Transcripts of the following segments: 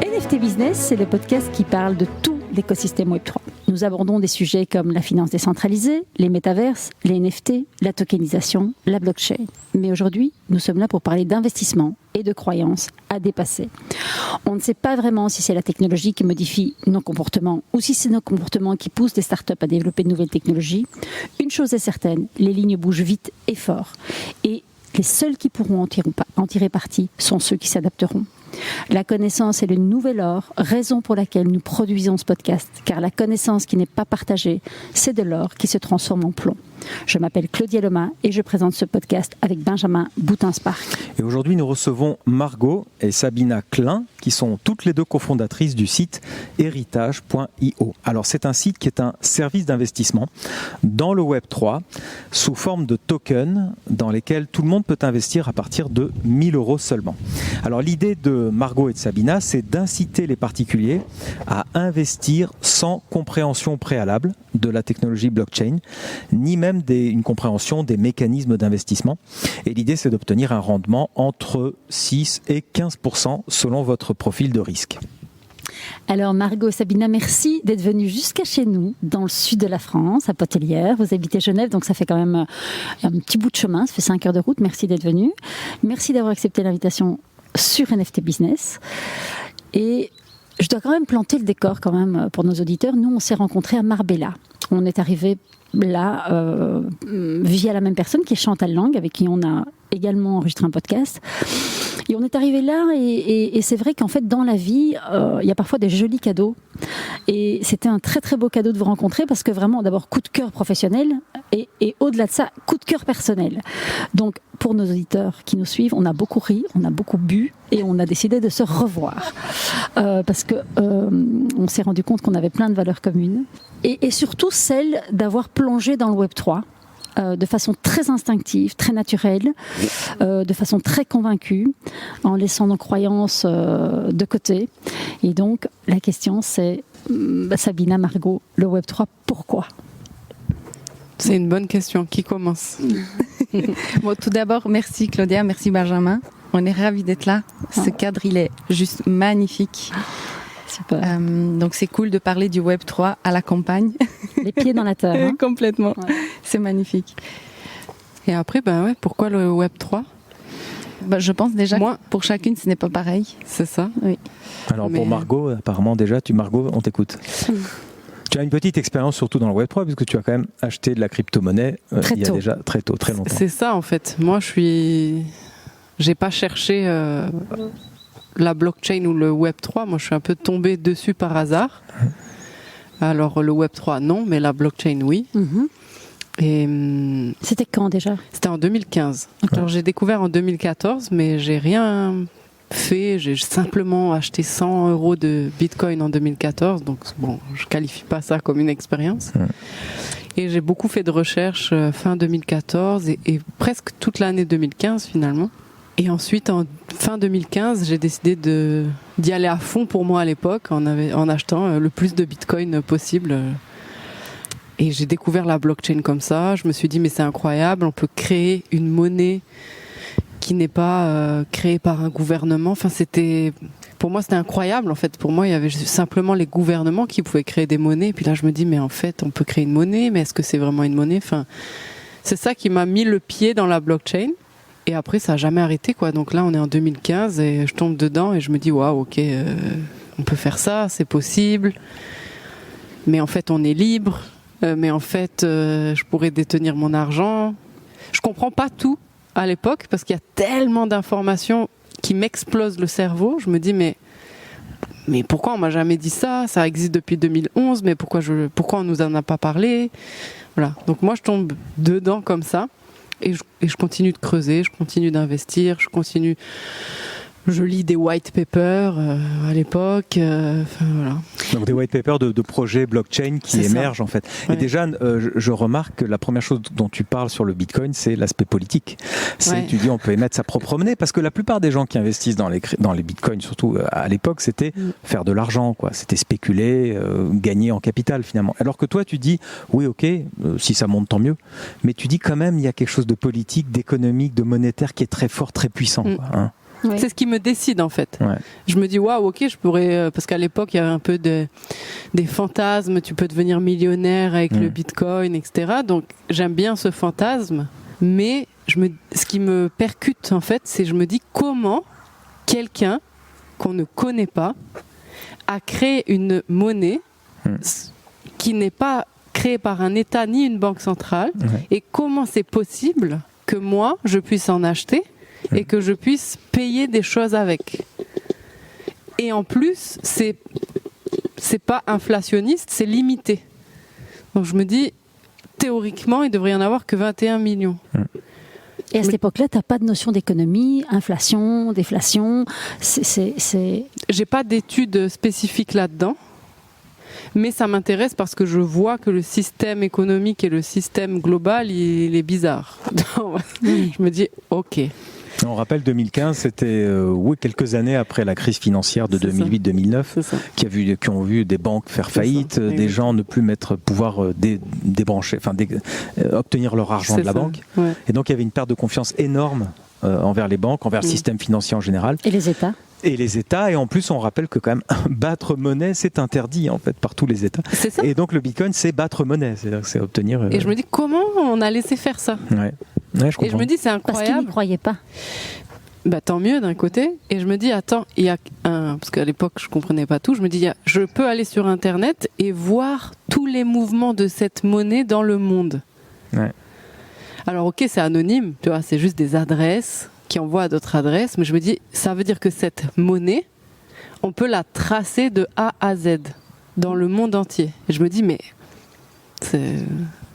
NFT Business, c'est le podcast qui parle de tout l'écosystème Web3. Nous abordons des sujets comme la finance décentralisée, les métaverses, les NFT, la tokenisation, la blockchain. Mais aujourd'hui, nous sommes là pour parler d'investissement et de croyances à dépasser. On ne sait pas vraiment si c'est la technologie qui modifie nos comportements ou si c'est nos comportements qui poussent des startups à développer de nouvelles technologies. Une chose est certaine, les lignes bougent vite et fort. Et les seuls qui pourront en tirer parti sont ceux qui s'adapteront. La connaissance est le nouvel or, raison pour laquelle nous produisons ce podcast, car la connaissance qui n'est pas partagée, c'est de l'or qui se transforme en plomb. Je m'appelle Claudia Loma et je présente ce podcast avec Benjamin Boutin-Spark. Et aujourd'hui, nous recevons Margot et Sabina Klein, qui sont toutes les deux cofondatrices du site héritage.io. Alors, c'est un site qui est un service d'investissement dans le Web3 sous forme de tokens dans lesquels tout le monde peut investir à partir de 1 000 € seulement. Alors, l'idée de Margot et de Sabina, c'est d'inciter les particuliers à investir sans compréhension préalable de la technologie blockchain, ni même une compréhension des mécanismes d'investissement. Et l'idée, c'est d'obtenir un rendement entre 6 et 15% selon votre profil de risque. Alors Margot et Sabina, merci d'être venues jusqu'à chez nous, dans le sud de la France, à Potelière. Vous habitez Genève, donc ça fait quand même un petit bout de chemin, ça fait 5 heures de route. Merci d'être venues. Merci d'avoir accepté l'invitation sur NFT Business. Et je dois quand même planter le décor quand même pour nos auditeurs. Nous, on s'est rencontrés à Marbella. On est arrivés là via la même personne qui est Chantal Lang, avec qui on a également enregistré un podcast. Et on est arrivé là et c'est vrai qu'en fait dans la vie il y a parfois des jolis cadeaux et c'était un très très beau cadeau de vous rencontrer parce que vraiment d'abord coup de cœur professionnel et au-delà de ça coup de cœur personnel. Donc pour nos auditeurs qui nous suivent, on a beaucoup ri, on a beaucoup bu et on a décidé de se revoir parce que on s'est rendu compte qu'on avait plein de valeurs communes et surtout celle d'avoir plongé dans le Web3 de façon très instinctive, très naturelle, de façon très convaincue, en laissant nos croyances de côté. Et donc, la question c'est, Sabina, Margot, le Web3, pourquoi ? C'est une bonne question. Qui commence ? Bon, tout d'abord, merci Claudia, merci Benjamin. On est ravis d'être là. Ce cadre, il est juste magnifique. Super. Donc c'est cool de parler du Web3 à la campagne. Les pieds dans la terre. Hein. Complètement. Ouais. C'est magnifique. Et après, pourquoi le Web3 ? Je pense déjà que pour chacune, ce n'est pas pareil. C'est ça. Oui. Alors pour Margot, apparemment déjà, Margot, on t'écoute. Tu as une petite expérience surtout dans le Web3 puisque tu as quand même acheté de la crypto-monnaie il y a déjà très tôt, très longtemps. C'est ça en fait. Moi, j'ai pas cherché la blockchain ou le Web3, moi je suis un peu tombée dessus par hasard. Alors le Web3 non, mais la blockchain oui. Et c'était quand déjà ? C'était en 2015. Alors j'ai découvert en 2014, mais j'ai rien fait. J'ai simplement acheté 100 € de Bitcoin en 2014, donc bon, je qualifie pas ça comme une expérience. Et j'ai beaucoup fait de recherches fin 2014 et presque toute l'année 2015 finalement. Et ensuite, en fin 2015, j'ai décidé d'y aller à fond pour moi à l'époque, en achetant le plus de Bitcoin possible. Et j'ai découvert la blockchain comme ça. Je me suis dit, mais c'est incroyable, on peut créer une monnaie qui n'est pas créée par un gouvernement. Enfin, pour moi, c'était incroyable. En fait, pour moi, il y avait simplement les gouvernements qui pouvaient créer des monnaies. Et puis là, je me dis, mais en fait, on peut créer une monnaie, mais est-ce que c'est vraiment une monnaie ? Enfin, c'est ça qui m'a mis le pied dans la blockchain. Et après, ça n'a jamais arrêté, quoi. Donc là, on est en 2015 et je tombe dedans et je me dis, waouh, ok, on peut faire ça, c'est possible. Mais en fait, on est libre. Mais en fait, je pourrais détenir mon argent. Je comprends pas tout à l'époque parce qu'il y a tellement d'informations qui m'explosent le cerveau. Je me dis, mais pourquoi on m'a jamais dit ça ? Ça existe depuis 2011, mais pourquoi on nous en a pas parlé ? Voilà. Donc moi, je tombe dedans comme ça. Et je continue de creuser, je continue d'investir, je continue Je lis des white papers à l'époque. Voilà. Donc des white papers de projets blockchain qui C'est ça. émergent en fait. Ouais. Et déjà, je remarque que la première chose dont tu parles sur le Bitcoin, c'est l'aspect politique. Ouais. Tu dis on peut émettre sa propre monnaie, parce que la plupart des gens qui investissent dans les Bitcoins, surtout à l'époque, c'était faire de l'argent, quoi. C'était spéculer, gagner en capital finalement. Alors que toi, tu dis oui, ok, si ça monte, tant mieux. Mais tu dis quand même, il y a quelque chose de politique, d'économique, de monétaire qui est très fort, très puissant. Quoi, hein. Oui. C'est ce qui me décide en fait. Ouais. Je me dis waouh, ok, je pourrais parce qu'à l'époque il y avait un peu des fantasmes. Tu peux devenir millionnaire avec le Bitcoin, etc. Donc j'aime bien ce fantasme, mais ce qui me percute en fait, c'est je me dis comment quelqu'un qu'on ne connaît pas a créé une monnaie qui n'est pas créée par un État ni une banque centrale, et comment c'est possible que moi je puisse en acheter et que je puisse payer des choses avec. Et en plus, c'est pas inflationniste, c'est limité. Donc je me dis, théoriquement, il devrait y en avoir que 21 millions. Et à cette époque-là, tu n'as pas de notion d'économie, inflation, déflation. J'ai pas d'études spécifiques là-dedans, mais ça m'intéresse parce que je vois que le système économique et le système global, il est bizarre. Je me dis, ok. On rappelle 2015, c'était quelques années après la crise financière de 2008-2009, qui ont vu des banques faire faillite, des gens ne plus pouvoir débrancher, obtenir leur argent de la banque. Ouais. Et donc il y avait une perte de confiance énorme envers les banques, envers le système financier en général. Et les États. Et les États, et en plus on rappelle que quand même battre monnaie c'est interdit en fait par tous les États. C'est ça. Et donc le Bitcoin c'est battre monnaie, c'est-à-dire que c'est obtenir. Et je me dis comment on a laissé faire ça. Ouais, je comprends. Et je me dis c'est incroyable. Parce qu'ils n'y croyaient pas. Bah tant mieux d'un côté. Et je me dis attends, il y a parce qu'à l'époque je comprenais pas tout. Je me dis je peux aller sur internet et voir tous les mouvements de cette monnaie dans le monde. Ouais. Alors ok c'est anonyme, tu vois, c'est juste des adresses qui envoie à d'autres adresses, mais je me dis, ça veut dire que cette monnaie, on peut la tracer de A à Z dans le monde entier. Et je me dis, mais c'est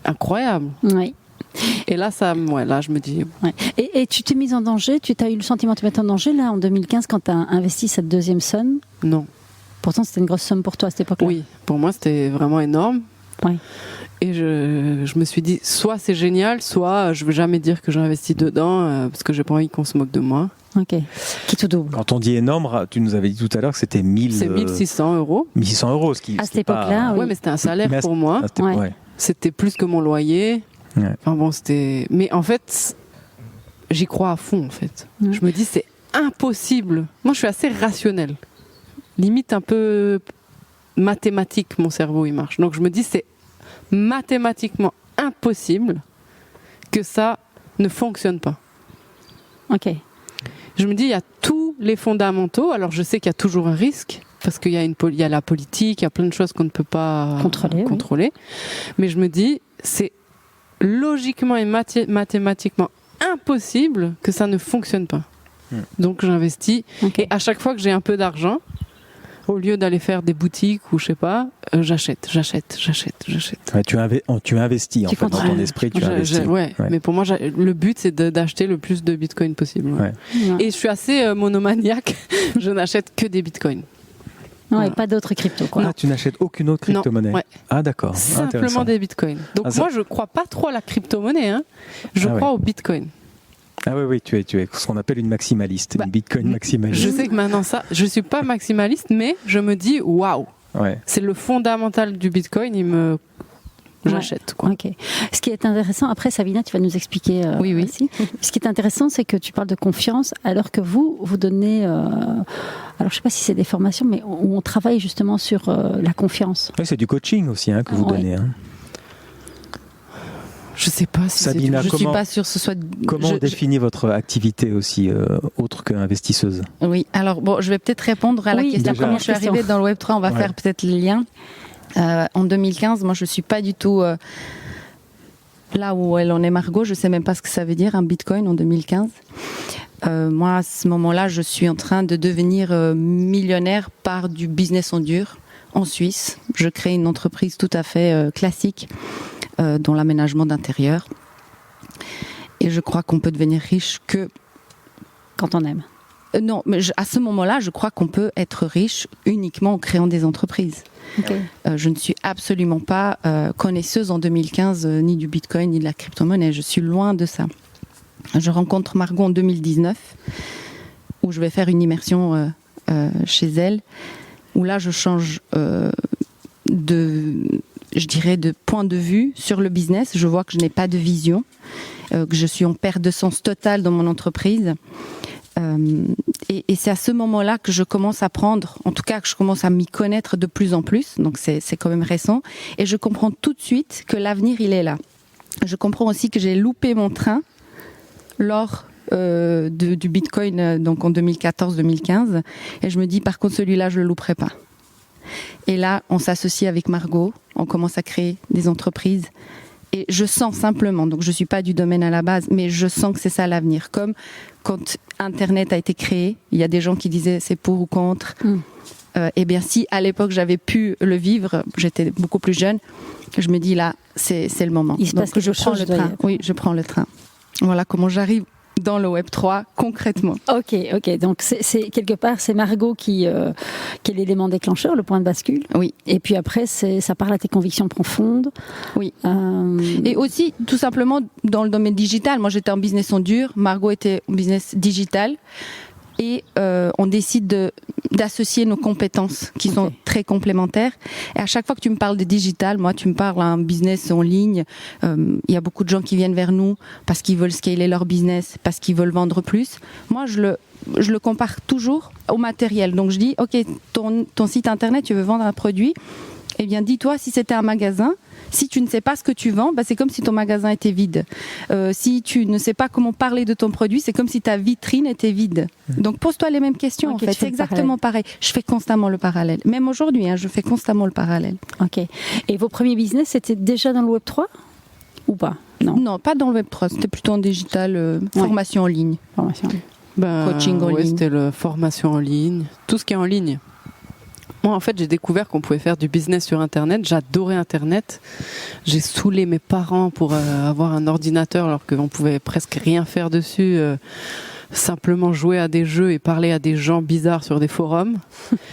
incroyable. Oui. Et là, là, je me dis. Ouais. Et tu t'es mise en danger, tu as eu le sentiment de te mettre en danger là en 2015 quand tu as investi cette deuxième somme? Non. Pourtant, c'était une grosse somme pour toi à cette époque-là. Oui, pour moi, c'était vraiment énorme. Oui. Et je me suis dit, soit c'est génial, soit je ne veux jamais dire que j'ai investi dedans parce que j'ai pas envie qu'on se moque de moi. Ok. Qui tout double. Quand on dit énorme, tu nous avais dit tout à l'heure que c'était 1000. C'est 1600 €. 1600 €, ce qui. À cette époque-là, oui. Ouais, mais c'était un salaire pour moi. Ouais. C'était plus que mon loyer. Ouais. Enfin bon, c'était. Mais en fait, j'y crois à fond en fait. Je me dis, c'est impossible. Moi, je suis assez rationnelle. Limite un peu mathématique, mon cerveau, il marche. Donc je me dis, c'est mathématiquement impossible que ça ne fonctionne pas. Ok. Je me dis, il y a tous les fondamentaux. Alors je sais qu'il y a toujours un risque parce qu'il y a la politique, il y a plein de choses qu'on ne peut pas contrôler. Mais je me dis, c'est logiquement et mathématiquement impossible que ça ne fonctionne pas. Donc j'investis. Et à chaque fois que j'ai un peu d'argent, au lieu d'aller faire des boutiques ou je sais pas, j'achète. Ouais, tu investis en fait dans ton esprit, tu investis. Ouais. Mais pour moi, le but c'est d'acheter le plus de bitcoins possible. Ouais. Et je suis assez monomaniaque. Je n'achète que des bitcoins. Non, et pas d'autres cryptos, quoi. Ah, tu n'achètes aucune autre crypto-monnaie? Ouais. Ah, d'accord. Simplement des bitcoins. Donc moi, je crois pas trop à la crypto-monnaie. Hein. Je crois au bitcoin. Ah oui, tu es ce qu'on appelle une maximaliste, une bitcoin maximaliste. Je sais que maintenant je suis pas maximaliste, mais je me dis waouh, c'est le fondamental du bitcoin, j'achète quoi. Ok. Ce qui est intéressant, après Sabina, tu vas nous expliquer. Oui. Aussi. Ce qui est intéressant, c'est que tu parles de confiance, alors que vous donnez. Alors je sais pas si c'est des formations, mais on travaille justement sur la confiance. Oui, c'est du coaching aussi que vous donnez. Hein. Je sais pas si Sabina, je suis pas sûre que ce soit. Comment on définit votre activité aussi autre qu'investisseuse? Oui, alors bon, je vais peut-être répondre à la question. Quand je suis arrivée dans le Web3, on va faire peut-être le lien. En 2015, moi je suis pas du tout là où elle en est Margot, je sais même pas ce que ça veut dire un Bitcoin en 2015. Moi à ce moment-là, je suis en train de devenir millionnaire par du business en dur en Suisse. Je crée une entreprise tout à fait classique. Dans l'aménagement d'intérieur. Et je crois qu'on peut devenir riche que quand on aime. Non, mais à ce moment-là, je crois qu'on peut être riche uniquement en créant des entreprises. Okay. Je ne suis absolument pas connaisseuse en 2015 ni du Bitcoin ni de la crypto-monnaie. Je suis loin de ça. Je rencontre Margot en 2019 où je vais faire une immersion chez elle, où là je change de point de vue sur le business. Je vois que je n'ai pas de vision, que je suis en perte de sens totale dans mon entreprise. Et c'est à ce moment-là que je commence à en tout cas que je commence à m'y connaître de plus en plus, donc c'est quand même récent, et je comprends tout de suite que l'avenir il est là. Je comprends aussi que j'ai loupé mon train lors du Bitcoin, donc en 2014-2015, et je me dis par contre celui-là je le louperai pas. Et là on s'associe avec Margot, on commence à créer des entreprises. Et je sens simplement, donc je ne suis pas du domaine à la base, mais je sens que c'est ça l'avenir. Comme quand Internet a été créé, il y a des gens qui disaient c'est pour ou contre. Eh bien, si à l'époque j'avais pu le vivre, j'étais beaucoup plus jeune, je me dis là, c'est le moment. Il se passe donc je prends le train. Oui, je prends le train. Voilà comment j'arrive dans le Web3 concrètement. Ok. Donc c'est quelque part c'est Margot qui est l'élément déclencheur, le point de bascule. Oui. Et puis après ça parle à tes convictions profondes. Oui. Et aussi tout simplement dans le domaine digital. Moi j'étais en business en dur, Margot était en business digital. Et on décide d'associer nos compétences qui sont très complémentaires. Et à chaque fois que tu me parles de digital, moi tu me parles d'un business en ligne, il y a beaucoup de gens qui viennent vers nous parce qu'ils veulent scaler leur business, parce qu'ils veulent vendre plus. Moi je le compare toujours au matériel. Donc je dis, ok, ton site internet, tu veux vendre un produit, eh bien dis-toi si c'était un magasin, si tu ne sais pas ce que tu vends, c'est comme si ton magasin était vide. Si tu ne sais pas comment parler de ton produit, c'est comme si ta vitrine était vide. Donc pose-toi les mêmes questions en fait. C'est exactement pareil. Je fais constamment le parallèle. Même aujourd'hui, je fais constamment le parallèle. Ok. Et vos premiers business, c'était déjà dans le Web3 ou pas? Non, pas dans le Web3. C'était plutôt en digital, formation en ligne. Formation en ligne. Coaching en ligne. C'était la formation en ligne. Tout ce qui est en ligne. Moi, en fait, j'ai découvert qu'on pouvait faire du business sur Internet. J'adorais Internet. J'ai saoulé mes parents pour avoir un ordinateur alors qu'on pouvait presque rien faire dessus. Simplement jouer à des jeux et parler à des gens bizarres sur des forums.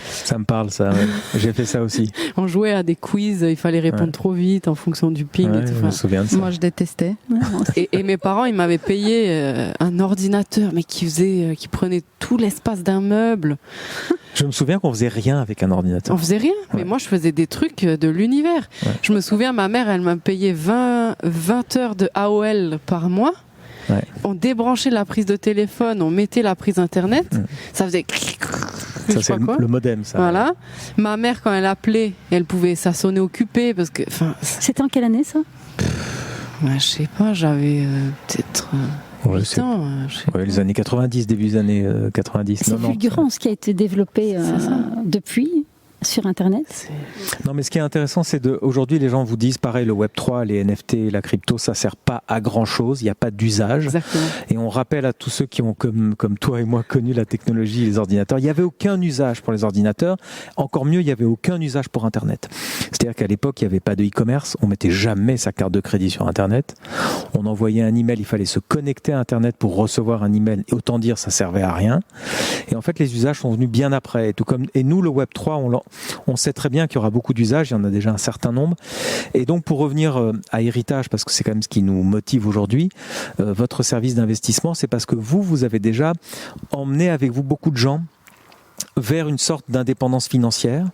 Ça me parle, ça. Ouais. J'ai fait ça aussi. On jouait à des quiz, il fallait répondre trop vite en fonction du ping. Ouais, et tout. Je me souviens de ça. Moi, je détestais. Et mes parents, ils m'avaient payé un ordinateur, mais qui prenait tout l'espace d'un meuble. Je me souviens qu'on faisait rien avec un ordinateur. On faisait rien, mais moi je faisais des trucs de l'univers. Ouais. Je me souviens, ma mère, elle m'a payé 20 heures de AOL par mois. Ouais. On débranchait la prise de téléphone, on mettait la prise internet, ça faisait ça c'est le modem, ça. Voilà. Ma mère, quand elle appelait, ça sonnait occupé parce que. C'était en quelle année ça? Je sais pas, j'avais peut-être. Les années 90, début des années 90. C'est fulgurant ce qui a été développé depuis sur Internet. Non, mais ce qui est intéressant, c'est aujourd'hui, les gens vous disent, pareil, le Web3, les NFT, la crypto, ça sert pas à grand chose, il n'y a pas d'usage. Exactement. Et on rappelle à tous ceux qui ont, comme toi et moi, connu la technologie et les ordinateurs, il n'y avait aucun usage pour les ordinateurs. Encore mieux, il n'y avait aucun usage pour Internet. C'est-à-dire qu'à l'époque, il n'y avait pas de e-commerce, on mettait jamais sa carte de crédit sur Internet. On envoyait un email, il fallait se connecter à Internet pour recevoir un email. Et autant dire, ça servait à rien. Et en fait, les usages sont venus bien après. Et nous, le Web3, on sait très bien qu'il y aura beaucoup d'usages, il y en a déjà un certain nombre. Et donc, pour revenir à Héritage, parce que c'est quand même ce qui nous motive aujourd'hui, votre service d'investissement, c'est parce que vous avez déjà emmené avec vous beaucoup de gens vers une sorte d'indépendance financière,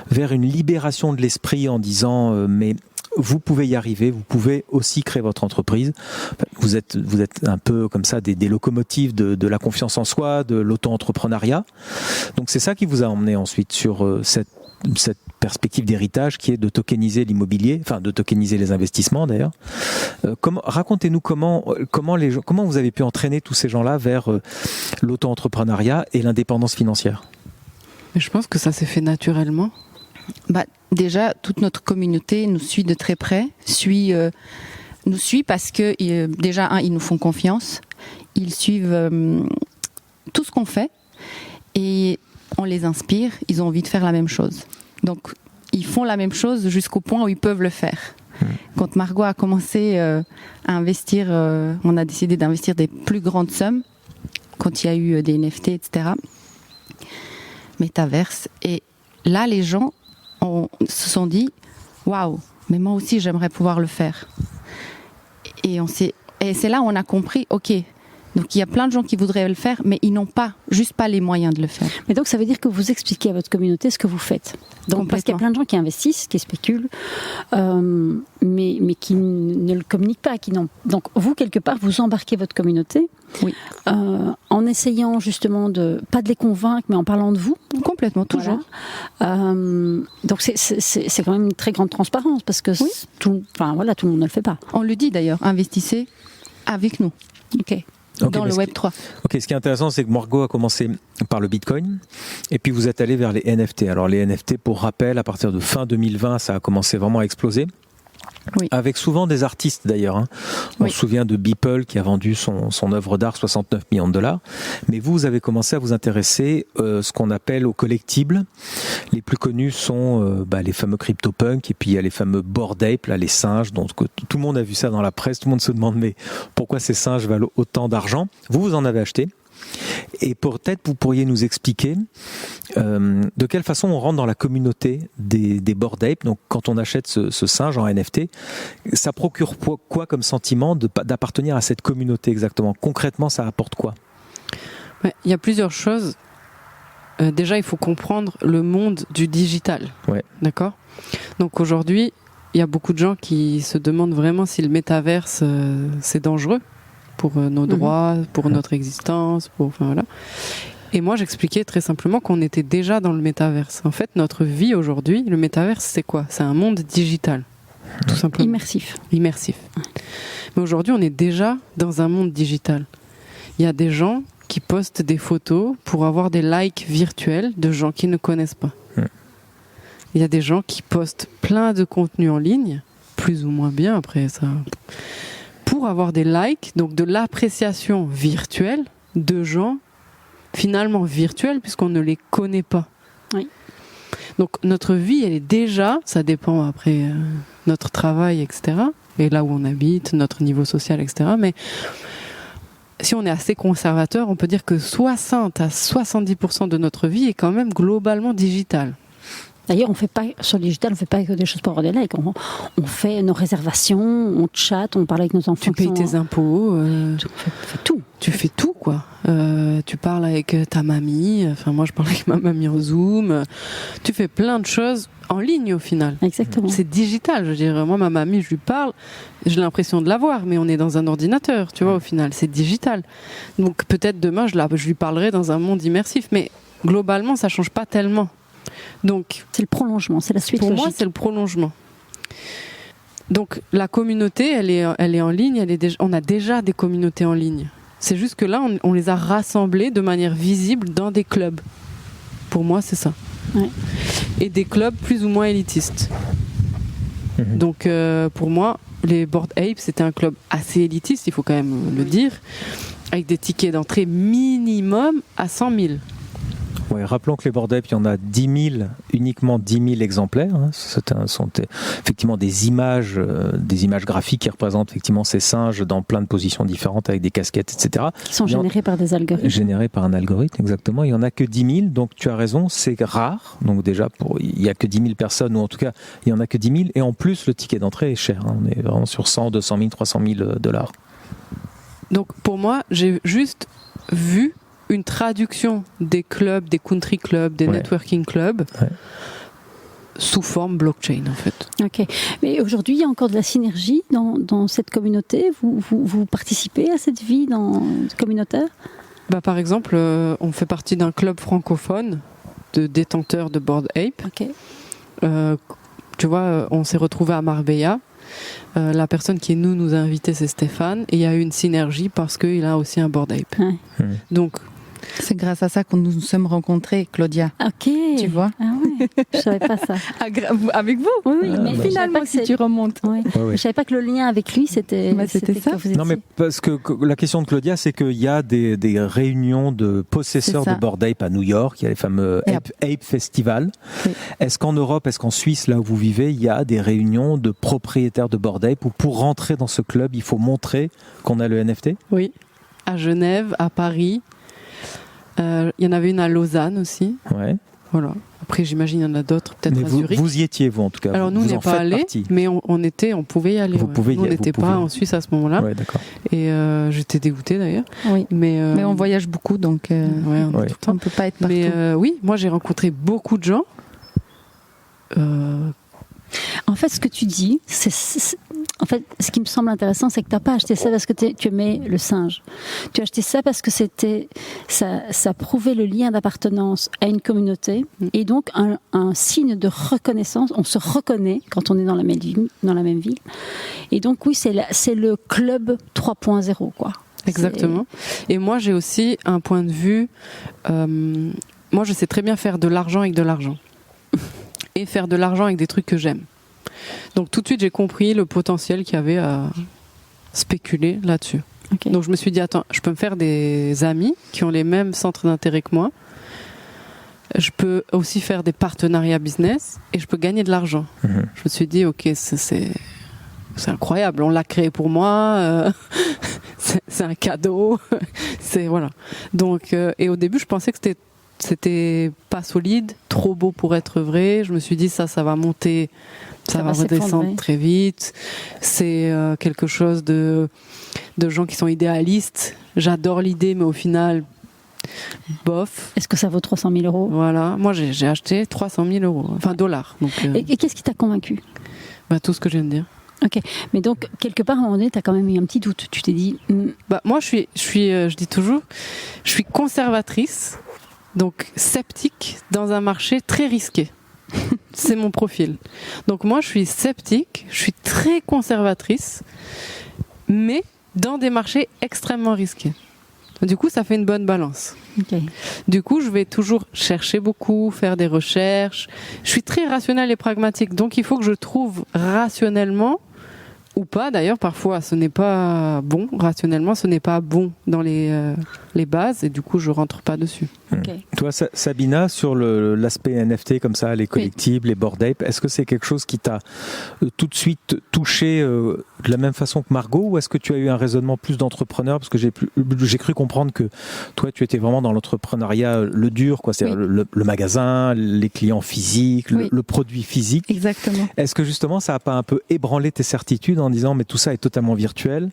vers une libération de l'esprit en disant mais vous pouvez y arriver, vous pouvez aussi créer votre entreprise. Vous êtes un peu comme ça des locomotives de la confiance en soi, de l'auto-entrepreneuriat. Donc c'est ça qui vous a emmené ensuite sur cette perspective d'héritage qui est de tokeniser l'immobilier, enfin de tokeniser les investissements d'ailleurs. Racontez-nous comment vous avez pu entraîner tous ces gens-là vers l'auto-entrepreneuriat et l'indépendance financière. Je pense que ça s'est fait naturellement. Déjà, toute notre communauté nous suit de très près, nous suit parce que déjà, ils nous font confiance, ils suivent tout ce qu'on fait et on les inspire, ils ont envie de faire la même chose. Donc, ils font la même chose jusqu'au point où ils peuvent le faire. Quand Margot a commencé à investir, on a décidé d'investir des plus grandes sommes. quand il y a eu des NFT, etc. Metaverse. Et là, les gens se sont dit, waouh, mais moi aussi, j'aimerais pouvoir le faire. Et c'est là où on a compris, ok, donc il y a plein de gens qui voudraient le faire, mais ils n'ont juste pas les moyens de le faire. Mais donc ça veut dire que vous expliquez à votre communauté ce que vous faites. Donc, parce qu'il y a plein de gens qui investissent, qui spéculent, mais qui ne le communiquent pas. Donc vous, quelque part, vous embarquez votre communauté, oui. En essayant justement pas de les convaincre, mais en parlant de vous. Complètement, toujours. Voilà. Donc c'est quand même une très grande transparence, parce que oui. tout le monde ne le fait pas. On le dit d'ailleurs, investissez avec nous. Ok. Dans le Web 3. Ok, ce qui est intéressant, c'est que Margot a commencé par le Bitcoin, et puis vous êtes allé vers les NFT. Alors les NFT, pour rappel, à partir de fin 2020, ça a commencé vraiment à exploser. Oui. Avec souvent des artistes d'ailleurs. Hein. On se souvient de Beeple qui a vendu son œuvre d'art 69 millions de dollars. Mais vous avez commencé à vous intéresser ce qu'on appelle aux collectibles. Les plus connus sont les fameux CryptoPunk, et puis il y a les fameux Bored Ape, là, les singes. Donc tout le monde a vu ça dans la presse. Tout le monde se demande mais pourquoi ces singes valent autant d'argent. Vous en avez acheté. Et peut-être vous pourriez nous expliquer de quelle façon on rentre dans la communauté des Bored Ape. Donc quand on achète ce singe en NFT, ça procure quoi comme sentiment d'appartenir à cette communauté exactement? Concrètement, ça apporte quoi? Il y a plusieurs choses. Déjà, il faut comprendre le monde du digital. Ouais. D'accord? Donc aujourd'hui, il y a beaucoup de gens qui se demandent vraiment si le métaverse, c'est dangereux pour nos droits, pour notre existence, voilà. Et moi, j'expliquais très simplement qu'on était déjà dans le métaverse. En fait, notre vie aujourd'hui, le métaverse, c'est quoi? C'est un monde digital, tout simplement. Immersif. Mais aujourd'hui, on est déjà dans un monde digital. Il y a des gens qui postent des photos pour avoir des likes virtuels de gens qu'ils ne connaissent pas. Il y a des gens qui postent plein de contenu en ligne, plus ou moins bien après ça, pour avoir des likes, donc de l'appréciation virtuelle de gens finalement virtuels puisqu'on ne les connaît pas. Oui. Donc notre vie, elle est déjà, ça dépend après notre travail, etc. Et là où on habite, notre niveau social, etc. Mais si on est assez conservateur, on peut dire que 60 à 70% de notre vie est quand même globalement digitale. D'ailleurs, sur le digital, on ne fait pas que des choses pour avoir des likes. On fait nos réservations, on chatte, on parle avec nos enfants. Tu payes tes impôts. Tu fais tout. Tu fais tout, quoi. Tu parles avec ta mamie. Enfin, moi, je parle avec ma mamie en Zoom. Tu fais plein de choses en ligne, au final. Exactement. C'est digital. Je veux dire, moi, ma mamie, je lui parle. J'ai l'impression de la voir, mais on est dans un ordinateur, tu vois, au final. C'est digital. Donc, peut-être demain, je lui parlerai dans un monde immersif. Mais globalement, ça ne change pas tellement. Donc, c'est le prolongement, c'est la suite pour logique. Moi, c'est le prolongement. Donc, la communauté, elle est en ligne. On a déjà des communautés en ligne. C'est juste que là, on les a rassemblées de manière visible dans des clubs. Pour moi, c'est ça. Ouais. Et des clubs plus ou moins élitistes. Donc, pour moi, les Bored Ape, c'était un club assez élitiste, il faut quand même le dire, avec des tickets d'entrée minimum à 100 000. Ouais, rappelons que les Bored Ape, il y en a 10 000, uniquement 10 000 exemplaires. Hein. Sont effectivement des images graphiques qui représentent effectivement ces singes dans plein de positions différentes avec des casquettes, etc. Qui sont générés par des algorithmes. Générés par un algorithme, exactement. Il n'y en a que 10 000, donc tu as raison, c'est rare. Donc déjà, il n'y a que 10 000 personnes, ou en tout cas, il n'y en a que 10 000. Et en plus, le ticket d'entrée est cher. Hein. On est vraiment sur 100, 200 000, 300 000 dollars. Donc pour moi, j'ai juste vu une traduction des clubs, des country clubs, des networking clubs sous forme blockchain en fait. Ok. Mais aujourd'hui, il y a encore de la synergie dans cette communauté. Vous participez à cette vie communautaire? Par exemple, on fait partie d'un club francophone de détenteurs de Bored Ape. Ok. Tu vois, on s'est retrouvés à Marbella. La personne qui nous a invités, c'est Stéphane. Et il y a eu une synergie parce qu'il a aussi un Bored Ape. Ouais. Donc, c'est grâce à ça que nous nous sommes rencontrés, Claudia. Ok. Tu vois? Ah ouais. Je savais pas ça. Avec vous? Oui, mais finalement, si tu remontes. Oui. Je savais pas que le lien avec lui, c'était ça. Non, mais parce que la question de Claudia, c'est qu'il y a des réunions de possesseurs de Bored Ape à New York. Il y a les fameux Ape Festival. Oui. Est-ce qu'en Europe, est-ce qu'en Suisse, là où vous vivez, il y a des réunions de propriétaires de Bored Ape où pour rentrer dans ce club, il faut montrer qu'on a le NFT? Oui. À Genève, à Paris. Il y en avait une à Lausanne aussi. Ouais. Voilà. Après, j'imagine il y en a d'autres, peut-être à Zurich. Vous y étiez, vous, en tout cas. Alors, nous, on n'est pas allés, mais on pouvait y aller. Vous pouvez y aller. On n'était pas en Suisse à ce moment-là. Ouais, d'accord. Et j'étais dégoûtée, d'ailleurs. Oui. Mais on voyage beaucoup, donc on ne peut pas être partout. Mais oui, moi, j'ai rencontré beaucoup de gens. En fait, ce que tu dis, en fait, ce qui me semble intéressant, c'est que tu n'as pas acheté ça parce que tu aimais le singe. Tu as acheté ça parce que ça prouvait le lien d'appartenance à une communauté et donc un signe de reconnaissance. On se reconnaît quand on est dans la même ville. Et donc, oui, c'est le club 3.0, quoi. Exactement. Et moi, j'ai aussi un point de vue. Moi, je sais très bien faire de l'argent avec de l'argent. Et faire de l'argent avec des trucs que j'aime. Donc tout de suite j'ai compris le potentiel qu'il y avait à spéculer là-dessus. Okay. Donc je me suis dit attends, je peux me faire des amis qui ont les mêmes centres d'intérêt que moi. Je peux aussi faire des partenariats business et je peux gagner de l'argent. Je me suis dit ok, c'est incroyable, on l'a créé pour moi, c'est un cadeau, c'est voilà. Donc et au début je pensais que c'était pas solide, trop beau pour être vrai. Je me suis dit ça va monter, ça va redescendre très vite. C'est quelque chose de gens qui sont idéalistes. J'adore l'idée, mais au final, bof. Est-ce que ça vaut 300 000 euros ? Voilà. Moi, j'ai acheté 300 000 euros, enfin dollars. Donc, et qu'est-ce qui t'a convaincu ? Tout ce que je viens de dire. Ok, mais donc quelque part à un moment donné, tu as quand même eu un petit doute. Tu t'es dit. Moi, je dis toujours, je suis conservatrice. Donc sceptique dans un marché très risqué. C'est mon profil. Donc moi je suis sceptique, je suis très conservatrice, mais dans des marchés extrêmement risqués. Du coup ça fait une bonne balance. Okay. Du coup je vais toujours chercher beaucoup, faire des recherches. Je suis très rationnelle et pragmatique, donc il faut que je trouve rationnellement, ou pas d'ailleurs, parfois ce n'est pas bon, rationnellement ce n'est pas bon dans les bases et du coup je rentre pas dessus. Okay. Toi Sabina, sur l'aspect NFT comme ça, les collectibles, les Bored Ape, est-ce que c'est quelque chose qui t'a tout de suite touché de la même façon que Margot, ou est-ce que tu as eu un raisonnement plus d'entrepreneur, parce que j'ai cru comprendre que toi tu étais vraiment dans l'entrepreneuriat le dur, quoi, c'est-à-dire le magasin, les clients physiques, le produit physique. Exactement. Est-ce que justement ça n'a pas un peu ébranlé tes certitudes en disant mais tout ça est totalement virtuel ?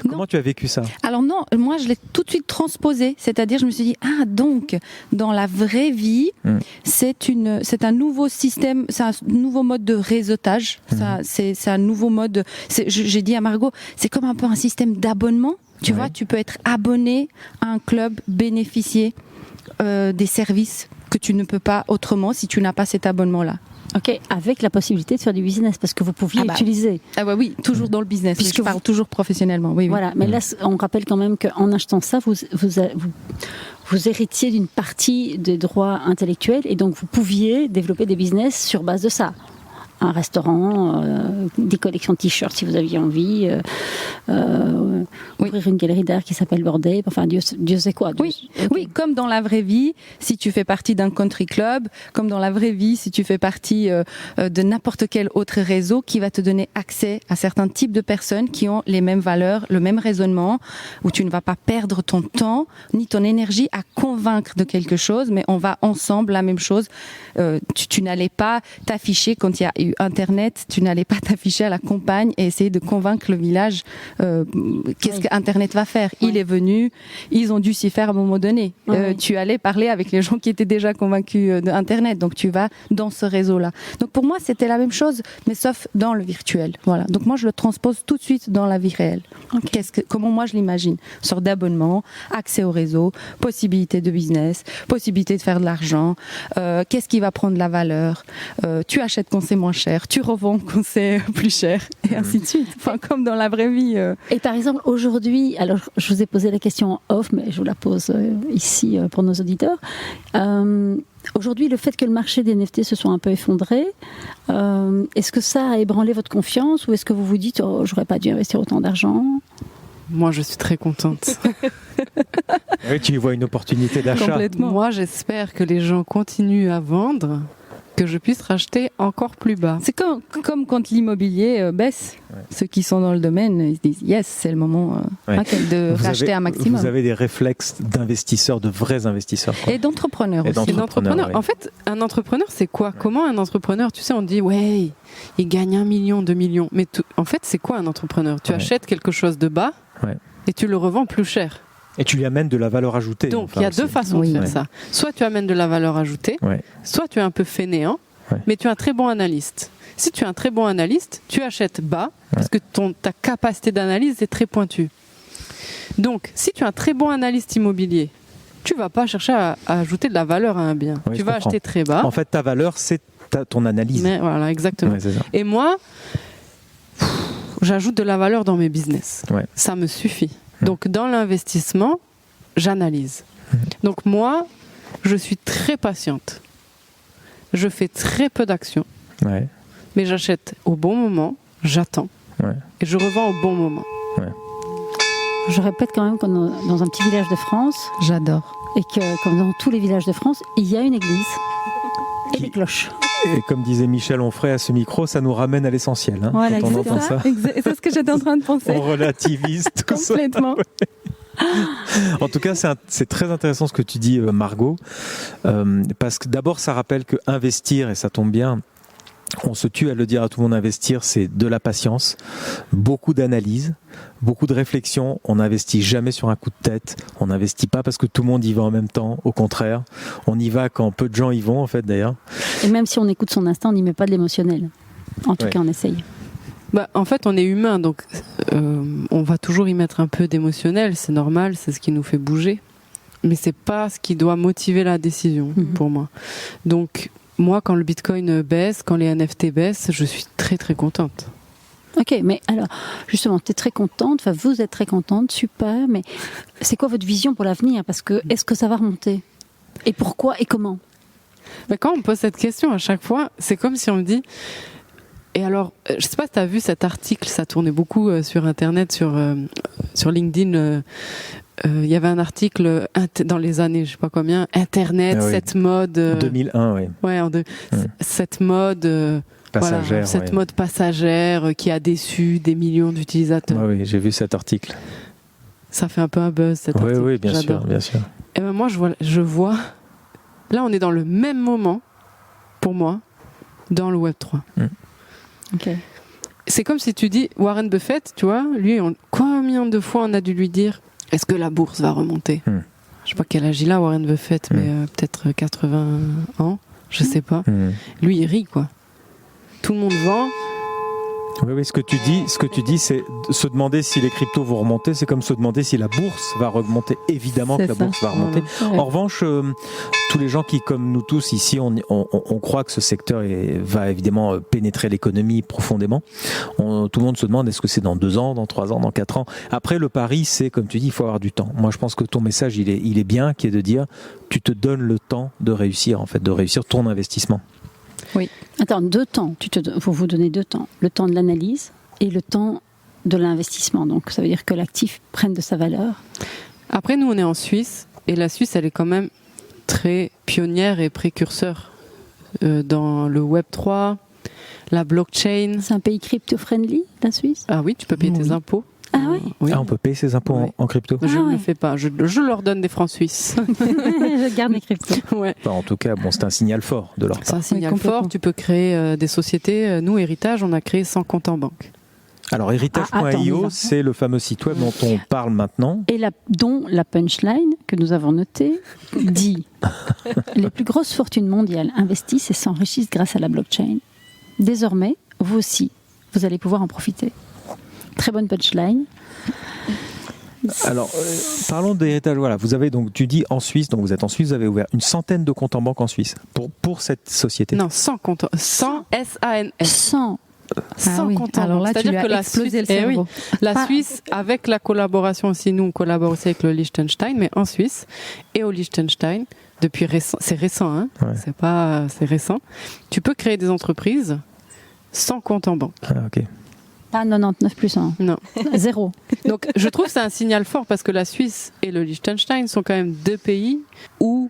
Comment tu as vécu ça ? Alors non, moi je l'ai tout de suite transposé, c'est-à-dire je me suis dit donc dans la vraie vie c'est un nouveau système, c'est un nouveau mode de réseautage, c'est un nouveau mode, j'ai dit à Margot, c'est comme un peu un système d'abonnement, tu vois, tu peux être abonné à un club, bénéficier des services que tu ne peux pas autrement si tu n'as pas cet abonnement-là. Ok, avec la possibilité de faire du business, parce que vous pouviez utiliser. Oui, toujours dans le business. Puisque je parle toujours professionnellement. Oui. Voilà, mais là, on rappelle quand même qu'en achetant ça, vous héritiez d'une partie des droits intellectuels, et donc vous pouviez développer des business sur base de ça. Un restaurant, des collections de t-shirts si vous aviez envie, ouvrir une galerie d'art qui s'appelle Bored Ape, enfin Dieu sait quoi. Oui, comme dans la vraie vie, si tu fais partie d'un country club, comme dans la vraie vie, si tu fais partie de n'importe quel autre réseau qui va te donner accès à certains types de personnes qui ont les mêmes valeurs, le même raisonnement, où tu ne vas pas perdre ton temps ni ton énergie à convaincre de quelque chose, mais on va ensemble la même chose. Tu n'allais pas t'afficher quand il y a eu Internet, tu n'allais pas t'afficher à la campagne et essayer de convaincre le village qu'est-ce qu'Internet va faire. Il est venu, ils ont dû s'y faire à un moment donné. Tu allais parler avec les gens qui étaient déjà convaincus d'Internet, donc tu vas dans ce réseau-là. Donc pour moi, c'était la même chose, mais sauf dans le virtuel. Voilà. Donc moi, je le transpose tout de suite dans la vie réelle. Comment moi je l'imagine ? Une sorte d'abonnement, accès au réseau, possibilité de business, possibilité de faire de l'argent, qu'est-ce qui va prendre la valeur, tu achètes quand c'est moins cher, tu revends quand c'est plus cher, et ainsi de suite. Enfin, comme dans la vraie vie. Et par exemple, aujourd'hui, alors je vous ai posé la question en off, mais je vous la pose ici pour nos auditeurs. Aujourd'hui, le fait que le marché des NFT se soit un peu effondré, est-ce que ça a ébranlé votre confiance, ou est-ce que vous vous dites j'aurais pas dû investir autant d'argent ? Moi, je suis très contente. Oui, tu y vois une opportunité d'achat. Complètement. Moi, j'espère que les gens continuent à vendre que je puisse racheter encore plus bas. C'est comme quand l'immobilier baisse. Ceux qui sont dans le domaine, ils se disent yes, c'est le moment de racheter un maximum. Vous avez des réflexes d'investisseurs, de vrais investisseurs. Et d'entrepreneurs aussi. Oui. En fait, un entrepreneur, c'est quoi ? Comment un entrepreneur, tu sais, on dit ouais, il gagne 1 million, 2 millions. Mais en fait, c'est quoi un entrepreneur ? Tu achètes quelque chose de bas et tu le revends plus cher. Et tu lui amènes de la valeur ajoutée. Donc, il y a deux façons de faire ça. Soit tu amènes de la valeur ajoutée, soit tu es un peu fainéant, mais tu es un très bon analyste. Si tu es un très bon analyste, tu achètes bas, parce que ta capacité d'analyse est très pointue. Donc, si tu es un très bon analyste immobilier, tu ne vas pas chercher à ajouter de la valeur à un bien. Tu vas acheter très bas. En fait, ta valeur, c'est ton analyse. Mais voilà, exactement. C'est ça. Et moi, j'ajoute de la valeur dans mes business. Ça me suffit. Donc, dans l'investissement, j'analyse. Donc, moi, je suis très patiente. Je fais très peu d'actions. Mais j'achète au bon moment, j'attends. Et je revends au bon moment. Je répète quand même qu'on est dans un petit village de France. J'adore. Et que, comme dans tous les villages de France, il y a une église et des cloches. Et comme disait Michel Onfray à ce micro, ça nous ramène à l'essentiel. Voilà, quand on entend ça. C'est ce que j'étais en train de penser. On relativise tout complètement. Ça. En tout cas, c'est très intéressant ce que tu dis, Margot, parce que d'abord, ça rappelle que investir, et ça tombe bien, on se tue à le dire à tout le monde, investir, c'est de la patience, beaucoup d'analyse, beaucoup de réflexion. On n'investit jamais sur un coup de tête. On n'investit pas parce que tout le monde y va en même temps. Au contraire, on y va quand peu de gens y vont, en fait, d'ailleurs. Et même si on écoute son instinct, on n'y met pas de l'émotionnel. En tout cas, on essaye. En fait, on est humain, donc on va toujours y mettre un peu d'émotionnel. C'est normal, c'est ce qui nous fait bouger. Mais c'est pas ce qui doit motiver la décision, pour moi. Donc, moi, quand le Bitcoin baisse, quand les NFT baissent, je suis très très contente. Ok, mais alors, justement, tu es très contente, enfin vous êtes très contente, super, mais c'est quoi votre vision pour l'avenir ? Parce que, est-ce que ça va remonter ? Et pourquoi et comment ? Quand on me pose cette question à chaque fois, c'est comme si on me dit... Et alors, je ne sais pas si tu as vu cet article, ça tournait beaucoup sur Internet, sur LinkedIn. Il y avait un article dans les années, je ne sais pas combien, Internet, cette mode... 2001, oui. Cette mode... passagère, cette mode passagère qui a déçu des millions d'utilisateurs. Oui, j'ai vu cet article. Ça fait un peu un buzz, cet article. Oui, bien sûr. Et moi, je vois... Là, on est dans le même moment, pour moi, dans le Web3. Okay. C'est comme si tu dis, Warren Buffett, tu vois, lui, combien de fois on a dû lui dire, est-ce que la bourse va remonter ? Je ne sais pas quel âge il a, Warren Buffett, mais peut-être 80 ans, je ne sais pas. Lui, il rit, quoi. Tout le monde vend. Oui, ce que tu dis, c'est se demander si les cryptos vont remonter, c'est comme se demander si la bourse va remonter. Évidemment que la bourse va remonter. En revanche, tous les gens qui, comme nous tous ici, on croit que ce secteur va évidemment pénétrer l'économie profondément. Tout le monde se demande est-ce que c'est dans 2 ans, dans 3 ans, dans 4 ans. Après, le pari, c'est, comme tu dis, il faut avoir du temps. Moi, je pense que ton message, il est bien, qui est de dire, tu te donnes le temps de réussir, en fait, de réussir ton investissement. Oui. Attends, 2 temps. Faut vous donner 2 temps. Le temps de l'analyse et le temps de l'investissement. Donc, ça veut dire que l'actif prenne de sa valeur. Après, nous, on est en Suisse. Et la Suisse, elle est quand même très pionnière et précurseur dans le Web3, la blockchain. C'est un pays crypto-friendly, la Suisse ? Ah oui, tu peux payer tes impôts. Ah oui. On peut payer ses impôts en crypto. Je ne le fais pas. Je leur donne des francs suisses. Je garde mes cryptos. En tout cas, c'est un signal fort de leur part. C'est un signal fort. Tu peux créer des sociétés. Nous, Héritage, on a créé 100 comptes en banque. Alors, héritage.io, c'est le fameux site web dont on parle maintenant. Et dont la punchline que nous avons notée dit « Les plus grosses fortunes mondiales investissent et s'enrichissent grâce à la blockchain. Désormais, vous aussi, vous allez pouvoir en profiter. » Très bonne punchline. Alors, parlons d'héritage. Voilà, vous avez donc, tu dis en Suisse, donc vous êtes en Suisse, vous avez ouvert une centaine de comptes en banque en Suisse pour cette société. Non, 100 comptes, 100 S-A-N-S. 100 comptes en banque. Alors là, c'est-à-dire que la Suisse, avec la collaboration aussi, nous on collabore aussi avec le Liechtenstein, mais en Suisse et au Liechtenstein, depuis c'est récent, hein, c'est récent. Tu peux créer des entreprises sans compte en banque. Ah, ok. Pas 99 plus 1. Non. 0. Donc je trouve que c'est un signal fort parce que la Suisse et le Liechtenstein sont quand même 2 pays où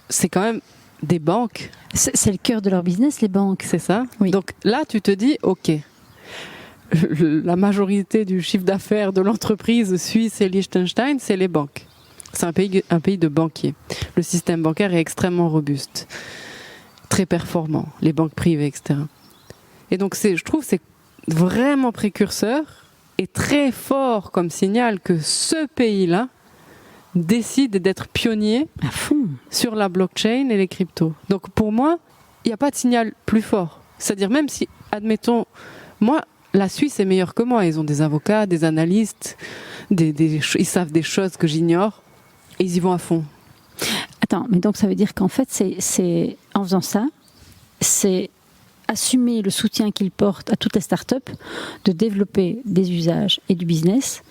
c'est quand même des banques. C'est le cœur de leur business, les banques. C'est ça. Oui. Donc là, tu te dis, ok, la majorité du chiffre d'affaires de l'entreprise Suisse et Liechtenstein, c'est les banques. C'est un pays de banquiers. Le système bancaire est extrêmement robuste, très performant, les banques privées, etc. Et donc, je trouve que c'est vraiment précurseur et très fort comme signal que ce pays-là décide d'être pionnier à fond sur la blockchain et les cryptos. Donc pour moi, il n'y a pas de signal plus fort. C'est-à-dire même si, admettons, moi, la Suisse est meilleure que moi. Ils ont des avocats, des analystes, ils savent des choses que j'ignore et ils y vont à fond. Attends, mais donc ça veut dire qu'en fait, c'est en faisant ça, c'est assumer le soutien qu'ils portent à toutes les startups de développer des usages et du business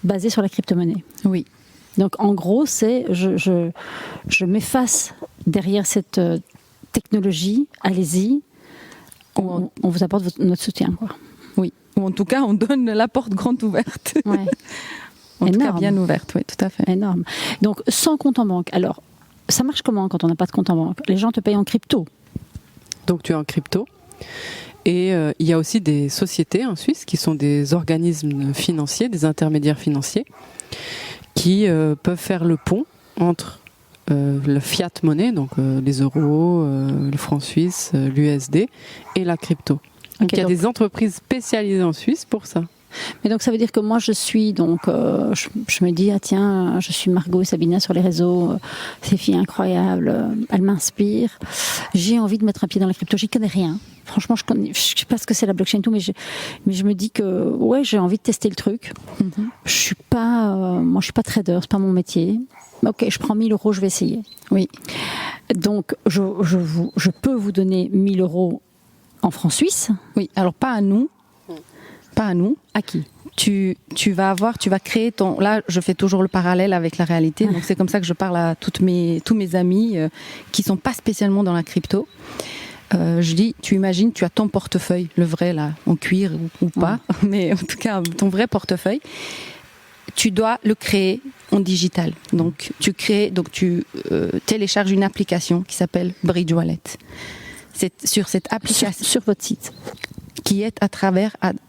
basés sur la crypto-monnaie. Oui. Donc en gros, c'est je m'efface derrière cette technologie, allez-y, on vous apporte notre soutien, quoi. Oui, ou en tout cas, on donne la porte grande ouverte. Ouais. En tout cas, Énorme. bien ouverte, oui, tout à fait. Énorme. Donc sans compte en banque. Alors, ça marche comment quand on n'a pas de compte en banque? Les gens te payent en crypto. Donc tu es en crypto. Et il y a aussi des sociétés en Suisse qui sont des organismes financiers, des intermédiaires financiers, qui peuvent faire le pont entre le fiat monnaie, donc les euros, le franc suisse, l'USD, et la crypto. Donc il y a des entreprises spécialisées en Suisse pour ça. Mais donc ça veut dire que moi je suis donc je me dis ah tiens, je suis Margot et Sabina sur les réseaux, ces filles incroyables, elles m'inspirent, j'ai envie de mettre un pied dans la crypto, j'y connais rien, franchement je sais pas ce que c'est la blockchain et tout, mais je me dis que ouais, j'ai envie de tester le truc. Je suis pas moi je suis pas trader, c'est pas mon métier. Ok, je prends 1 000 €, je vais essayer. Oui. Donc je peux vous donner 1 000 € en francs suisses. Oui, alors pas à nous. Pas à nous. À qui? Tu vas créer ton... Là, je fais toujours le parallèle avec la réalité. Donc, c'est comme ça que je parle à tous mes amis qui sont pas spécialement dans la crypto. Je dis, tu imagines, tu as ton portefeuille, le vrai, là, en cuir ou pas. Mais en tout cas, ton vrai portefeuille. Tu dois le créer en digital. Donc, tu télécharges une application qui s'appelle Bridge Wallet. C'est sur cette application... Sur votre site, qui est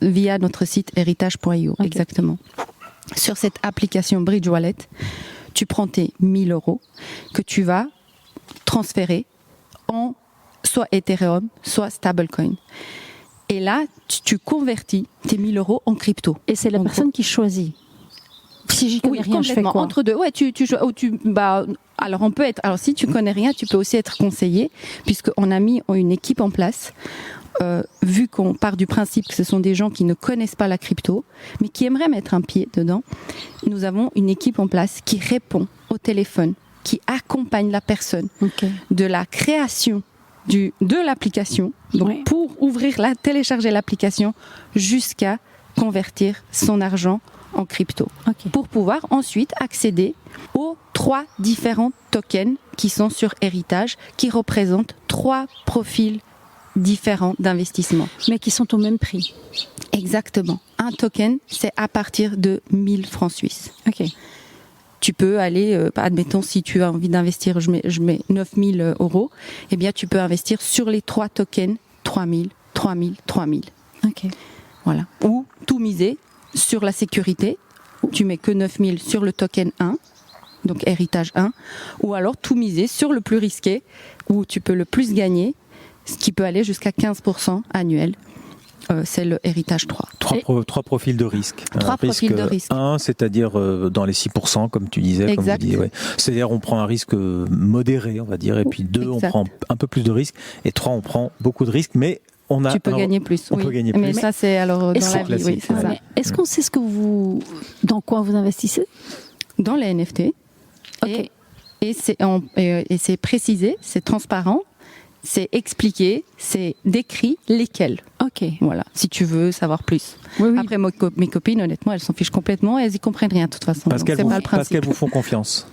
via notre site héritage.io, okay. Exactement. Sur cette application Bridge Wallet, tu prends tes 1 000 € que tu vas transférer en soit Ethereum, soit stablecoin. Et là, tu convertis tes 1 000 € en crypto. Et c'est la personne qui choisit. Si j'y connais rien, je fais quoi? Entre deux, ouais, alors on peut être. Alors si tu connais rien, tu peux aussi être conseillé, puisqu'on a mis une équipe en place. Vu qu'on part du principe que ce sont des gens qui ne connaissent pas la crypto, mais qui aimeraient mettre un pied dedans, nous avons une équipe en place qui répond au téléphone, qui accompagne la personne de la création de l'application, donc pour télécharger l'application jusqu'à convertir son argent en crypto, pour pouvoir ensuite accéder aux 3 différents tokens qui sont sur Héritage, qui représentent 3 profils différents d'investissement. Mais qui sont au même prix. Exactement. Un token, c'est à partir de 1 000 francs suisses. Ok. Tu peux aller, admettons, si tu as envie d'investir, je mets 9 000 €, eh bien, tu peux investir sur les 3 tokens, 3 000, 3 000, 3 000. Ok. Voilà. Ou tout miser sur la sécurité. Tu mets que 9 000 sur le token 1, donc héritage 1, ou alors tout miser sur le plus risqué, où tu peux le plus gagner, ce qui peut aller jusqu'à 15% annuel. C'est le héritage 3. 3 profils de risque. 3 profils de risque. 1, c'est-à-dire dans les 6%, comme tu disais. Exact. Comme vous disiez, ouais. C'est-à-dire on prend un risque modéré, on va dire, et puis 2, on prend un peu plus de risques, et 3, on prend beaucoup de risques, mais tu peux gagner plus. On peut gagner plus. Mais ça, c'est alors dans la vie. Oui, c'est ça. Est-ce qu'on sait dans quoi vous investissez? Dans les NFT. Okay. Et c'est précisé, c'est transparent. C'est expliqué, c'est décrit lesquels. Ok. Voilà, si tu veux savoir plus. Oui. Après, mes copines, honnêtement, elles s'en fichent complètement et elles y comprennent rien de toute façon. Parce qu'elles vous font confiance.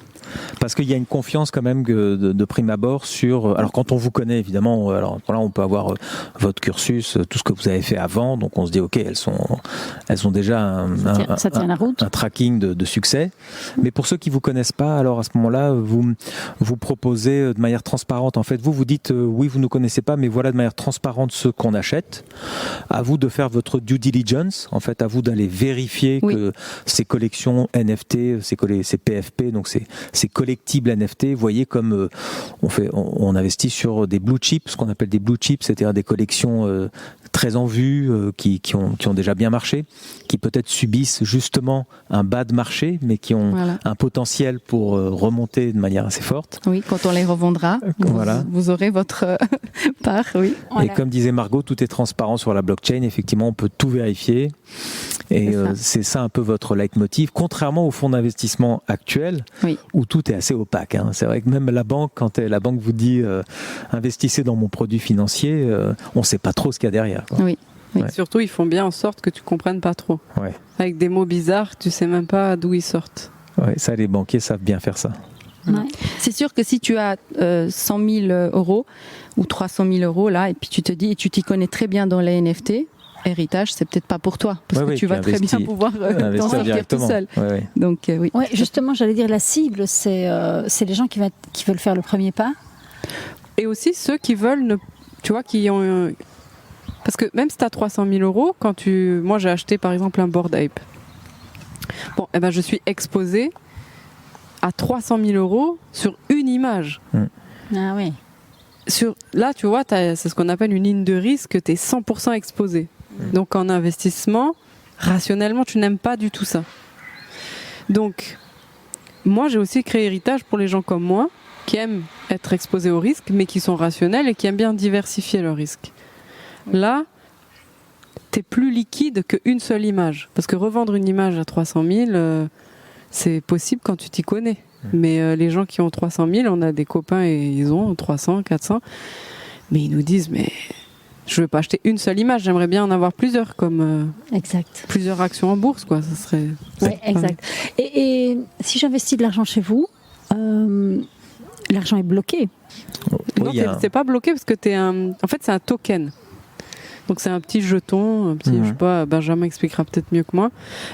Parce qu'il y a une confiance quand même de prime abord sur... Alors quand on vous connaît évidemment, alors là on peut avoir votre cursus, tout ce que vous avez fait avant, donc on se dit ok, elles ont déjà ça tient la route. un tracking de succès. Mais pour ceux qui vous connaissent pas, alors à ce moment-là, vous proposez de manière transparente. En fait, vous dites oui, vous ne connaissez pas, mais voilà de manière transparente ce qu'on achète. À vous de faire votre due diligence. En fait, à vous d'aller vérifier que ces collections NFT, ces PFP, donc ces collectibles NFT, vous voyez comme on investit sur des blue chips, ce qu'on appelle des blue chips, c'est-à-dire des collections très en vue, qui ont déjà bien marché, qui peut-être subissent justement un bas de marché, mais qui ont un potentiel pour remonter de manière assez forte. Oui, quand on les revendra, vous aurez votre part. Oui. Et comme disait Margot, tout est transparent sur la blockchain. Effectivement, on peut tout vérifier. Et c'est ça un peu votre leitmotiv, contrairement aux fonds d'investissement actuels, où tout est assez opaque. Hein. C'est vrai que même la banque, quand la banque vous dit investissez dans mon produit financier, on ne sait pas trop ce qu'il y a derrière. Quoi. Oui. Ouais. Surtout, ils font bien en sorte que tu comprennes pas trop. Ouais. Avec des mots bizarres, tu sais même pas d'où ils sortent. Ouais, ça, les banquiers savent bien faire ça. Ouais. C'est sûr que si tu as 100 000 euros ou 300 000 euros là, et puis tu te dis, et tu t'y connais très bien dans les NFT, héritage, c'est peut-être pas pour toi, parce que tu vas très bien pouvoir t'en sortir tout seul. Ouais. Donc oui. Ouais, justement, j'allais dire, la cible, c'est les gens qui veulent faire le premier pas. Et aussi ceux qui veulent, tu vois, qui ont... Parce que même si tu as 300 000 euros, moi j'ai acheté par exemple un Bored Ape. Bon, eh ben je suis exposée à 300 000 euros sur une image. Ah oui. Là, tu vois, c'est ce qu'on appelle une ligne de risque, tu es 100% exposé. Donc en investissement, rationnellement, tu n'aimes pas du tout ça. Donc, moi j'ai aussi créé Héritage pour les gens comme moi, qui aiment être exposés au risque, mais qui sont rationnels et qui aiment bien diversifier leurs risques. Là, t'es plus liquide qu'une seule image. Parce que revendre une image à 300 000, c'est possible quand tu t'y connais. Mais les gens qui ont 300 000, on a des copains et ils ont 300, 400. Mais ils nous disent, mais je veux pas acheter une seule image, j'aimerais bien en avoir plusieurs, comme plusieurs actions en bourse, quoi. Ça serait... Oui, exact. Et si j'investis de l'argent chez vous, l'argent est bloqué. Non, c'est pas bloqué parce que en fait, c'est un token. Donc c'est un petit jeton, je sais pas, Benjamin expliquera peut-être mieux que moi,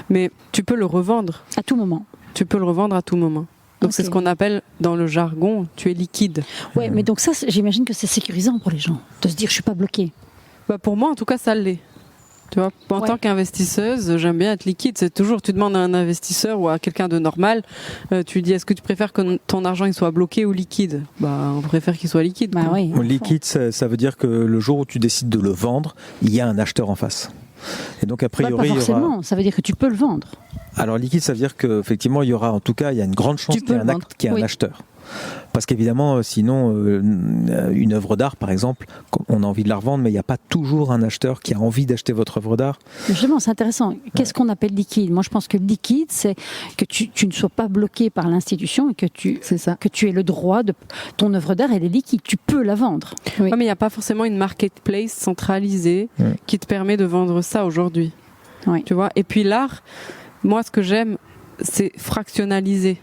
mais tu peux le revendre. À tout moment. Tu peux le revendre à tout moment. Donc c'est ce qu'on appelle dans le jargon, tu es liquide. Ouais, mais donc ça, j'imagine que c'est sécurisant pour les gens, de se dire je suis pas bloqué. Pour moi, en tout cas, ça l'est. Tu vois, en tant qu'investisseuse, j'aime bien être liquide. C'est toujours, tu demandes à un investisseur ou à quelqu'un de normal, tu dis, est-ce que tu préfères que ton argent il soit bloqué ou liquide ? On préfère qu'il soit liquide. Oui, liquide, ça veut dire que le jour où tu décides de le vendre, il y a un acheteur en face. Et donc a priori, pas forcément. Ça veut dire que tu peux le vendre. Alors liquide, ça veut dire qu'effectivement, il y aura, en tout cas, il y a une grande chance qu'il y ait un acheteur. Parce qu'évidemment, sinon, une œuvre d'art, par exemple, on a envie de la revendre, mais il n'y a pas toujours un acheteur qui a envie d'acheter votre œuvre d'art. Justement, c'est intéressant. Qu'est-ce qu'on appelle liquide ? Moi, je pense que liquide, c'est que tu ne sois pas bloqué par l'institution et que tu aies le droit de ton œuvre d'art, elle est liquide. Tu peux la vendre. Oui. Mais il n'y a pas forcément une marketplace centralisée qui te permet de vendre ça aujourd'hui. Oui. Tu vois ? Et puis l'art, moi, ce que j'aime, c'est fractionnaliser.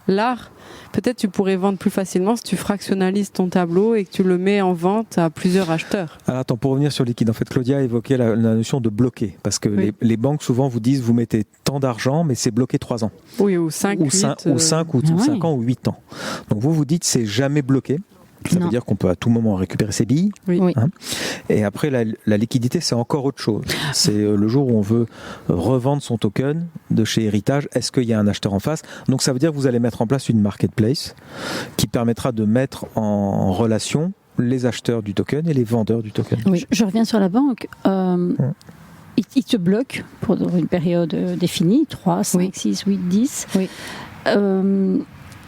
L'art, peut-être tu pourrais vendre plus facilement si tu fractionnalises ton tableau et que tu le mets en vente à plusieurs acheteurs. Alors attends, pour revenir sur liquide, en fait, Claudia a évoqué la notion de bloquer, parce que les banques souvent vous disent vous mettez tant d'argent, mais c'est bloqué 3 ans. Oui, ou 5 ou 5 ans ou 8 ans. Donc vous dites c'est jamais bloqué. Ça veut dire qu'on peut à tout moment récupérer ses billes. Oui. Hein. Et après, la liquidité, c'est encore autre chose. C'est le jour où on veut revendre son token de chez Héritage. Est-ce qu'il y a un acheteur en face ? Donc ça veut dire que vous allez mettre en place une marketplace qui permettra de mettre en relation les acheteurs du token et les vendeurs du token. Oui. Je reviens sur la banque. Ils te bloquent pour une période définie, 3, 5, 6, 8, 10. Oui.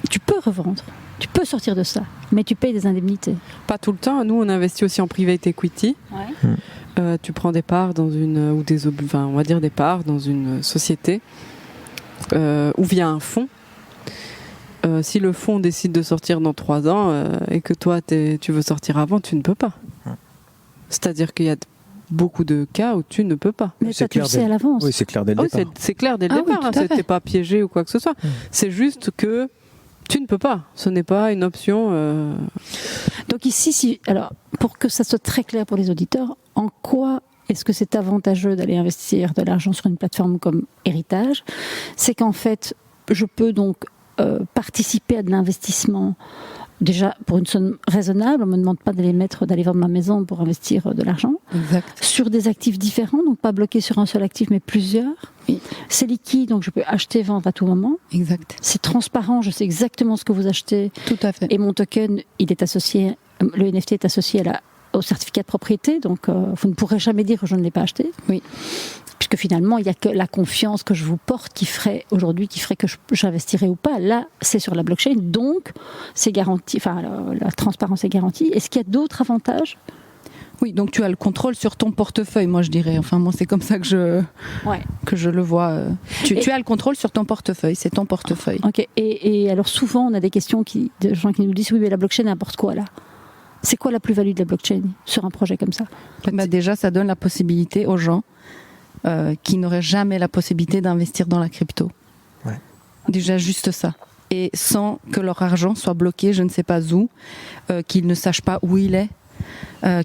Tu peux revendre. Tu peux sortir de ça, mais tu payes des indemnités. Pas tout le temps. Nous, on investit aussi en private equity. Ouais. Tu prends des parts dans on va dire des parts dans une société ou via un fonds. Si le fonds décide de sortir dans 3 ans et que toi, tu veux sortir avant, tu ne peux pas. C'est-à-dire qu'il y a beaucoup de cas où tu ne peux pas. Mais ça, tu le sais à l'avance. Oui, c'est clair dès le départ. C'est clair dès le départ. C'était pas piégé ou quoi que ce soit. C'est juste que Tu ne peux pas. Ce n'est pas une option. Donc ici, alors, pour que ça soit très clair pour les auditeurs, en quoi est-ce que c'est avantageux d'aller investir de l'argent sur une plateforme comme Héritage ? C'est qu'en fait, je peux donc participer à de l'investissement déjà pour une somme raisonnable. On ne me demande pas d'aller vendre ma maison pour investir de l'argent. Exact. Sur des actifs différents, donc pas bloqué sur un seul actif, mais plusieurs. Oui. C'est liquide, donc je peux acheter, vendre à tout moment. Exact. C'est transparent, je sais exactement ce que vous achetez. Tout à fait. Et mon token, il est associé, le NFT est associé au certificat de propriété, donc vous ne pourrez jamais dire que je ne l'ai pas acheté. Oui. Puisque finalement, il n'y a que la confiance que je vous porte qui ferait que j'investirais ou pas. Là, c'est sur la blockchain, donc c'est garanti, enfin la transparence est garantie. Est-ce qu'il y a d'autres avantages ? Oui, donc tu as le contrôle sur ton portefeuille, moi je dirais. Enfin, moi c'est comme ça que je le vois. Tu as le contrôle sur ton portefeuille, c'est ton portefeuille. Ok. Et alors souvent, on a des questions de gens qui nous disent oui, mais la blockchain n'importe quoi là. C'est quoi la plus-value de la blockchain sur un projet comme ça ? Déjà, ça donne la possibilité aux gens qui n'auraient jamais la possibilité d'investir dans la crypto. Ouais. Déjà, juste ça. Et sans que leur argent soit bloqué, je ne sais pas où, qu'ils ne sachent pas où il est,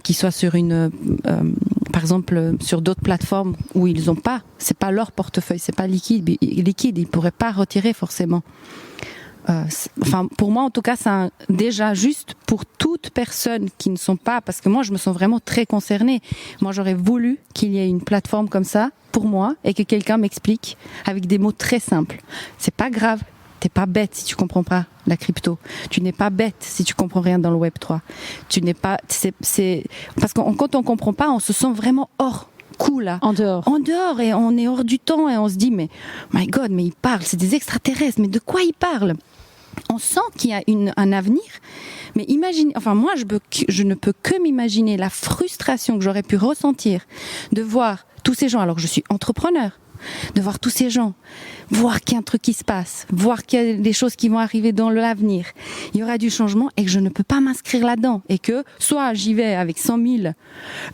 qu'ils soient sur par exemple, sur d'autres plateformes où ils n'ont pas, c'est pas leur portefeuille, c'est pas liquide, ils pourraient pas retirer forcément. Enfin, pour moi, en tout cas, c'est déjà juste pour toute personne qui ne sont pas, parce que moi, je me sens vraiment très concernée. Moi, j'aurais voulu qu'il y ait une plateforme comme ça pour moi et que quelqu'un m'explique avec des mots très simples. C'est pas grave. T'es pas bête si tu comprends pas la crypto. Tu n'es pas bête si tu comprends rien dans le Web 3. Tu n'es pas, parce que quand on comprend pas, on se sent vraiment hors coup là. En dehors, et on est hors du temps et on se dit mais my God, mais ils parlent, c'est des extraterrestres, mais de quoi ils parlent ? On sent qu'il y a un avenir, mais imagine, enfin moi je ne peux que m'imaginer la frustration que j'aurais pu ressentir de voir tous ces gens, alors que je suis entrepreneur, de voir tous ces gens, voir qu'il y a un truc qui se passe, voir qu'il y a des choses qui vont arriver dans l'avenir. Il y aura du changement et que je ne peux pas m'inscrire là-dedans. Et que soit j'y vais avec 100 000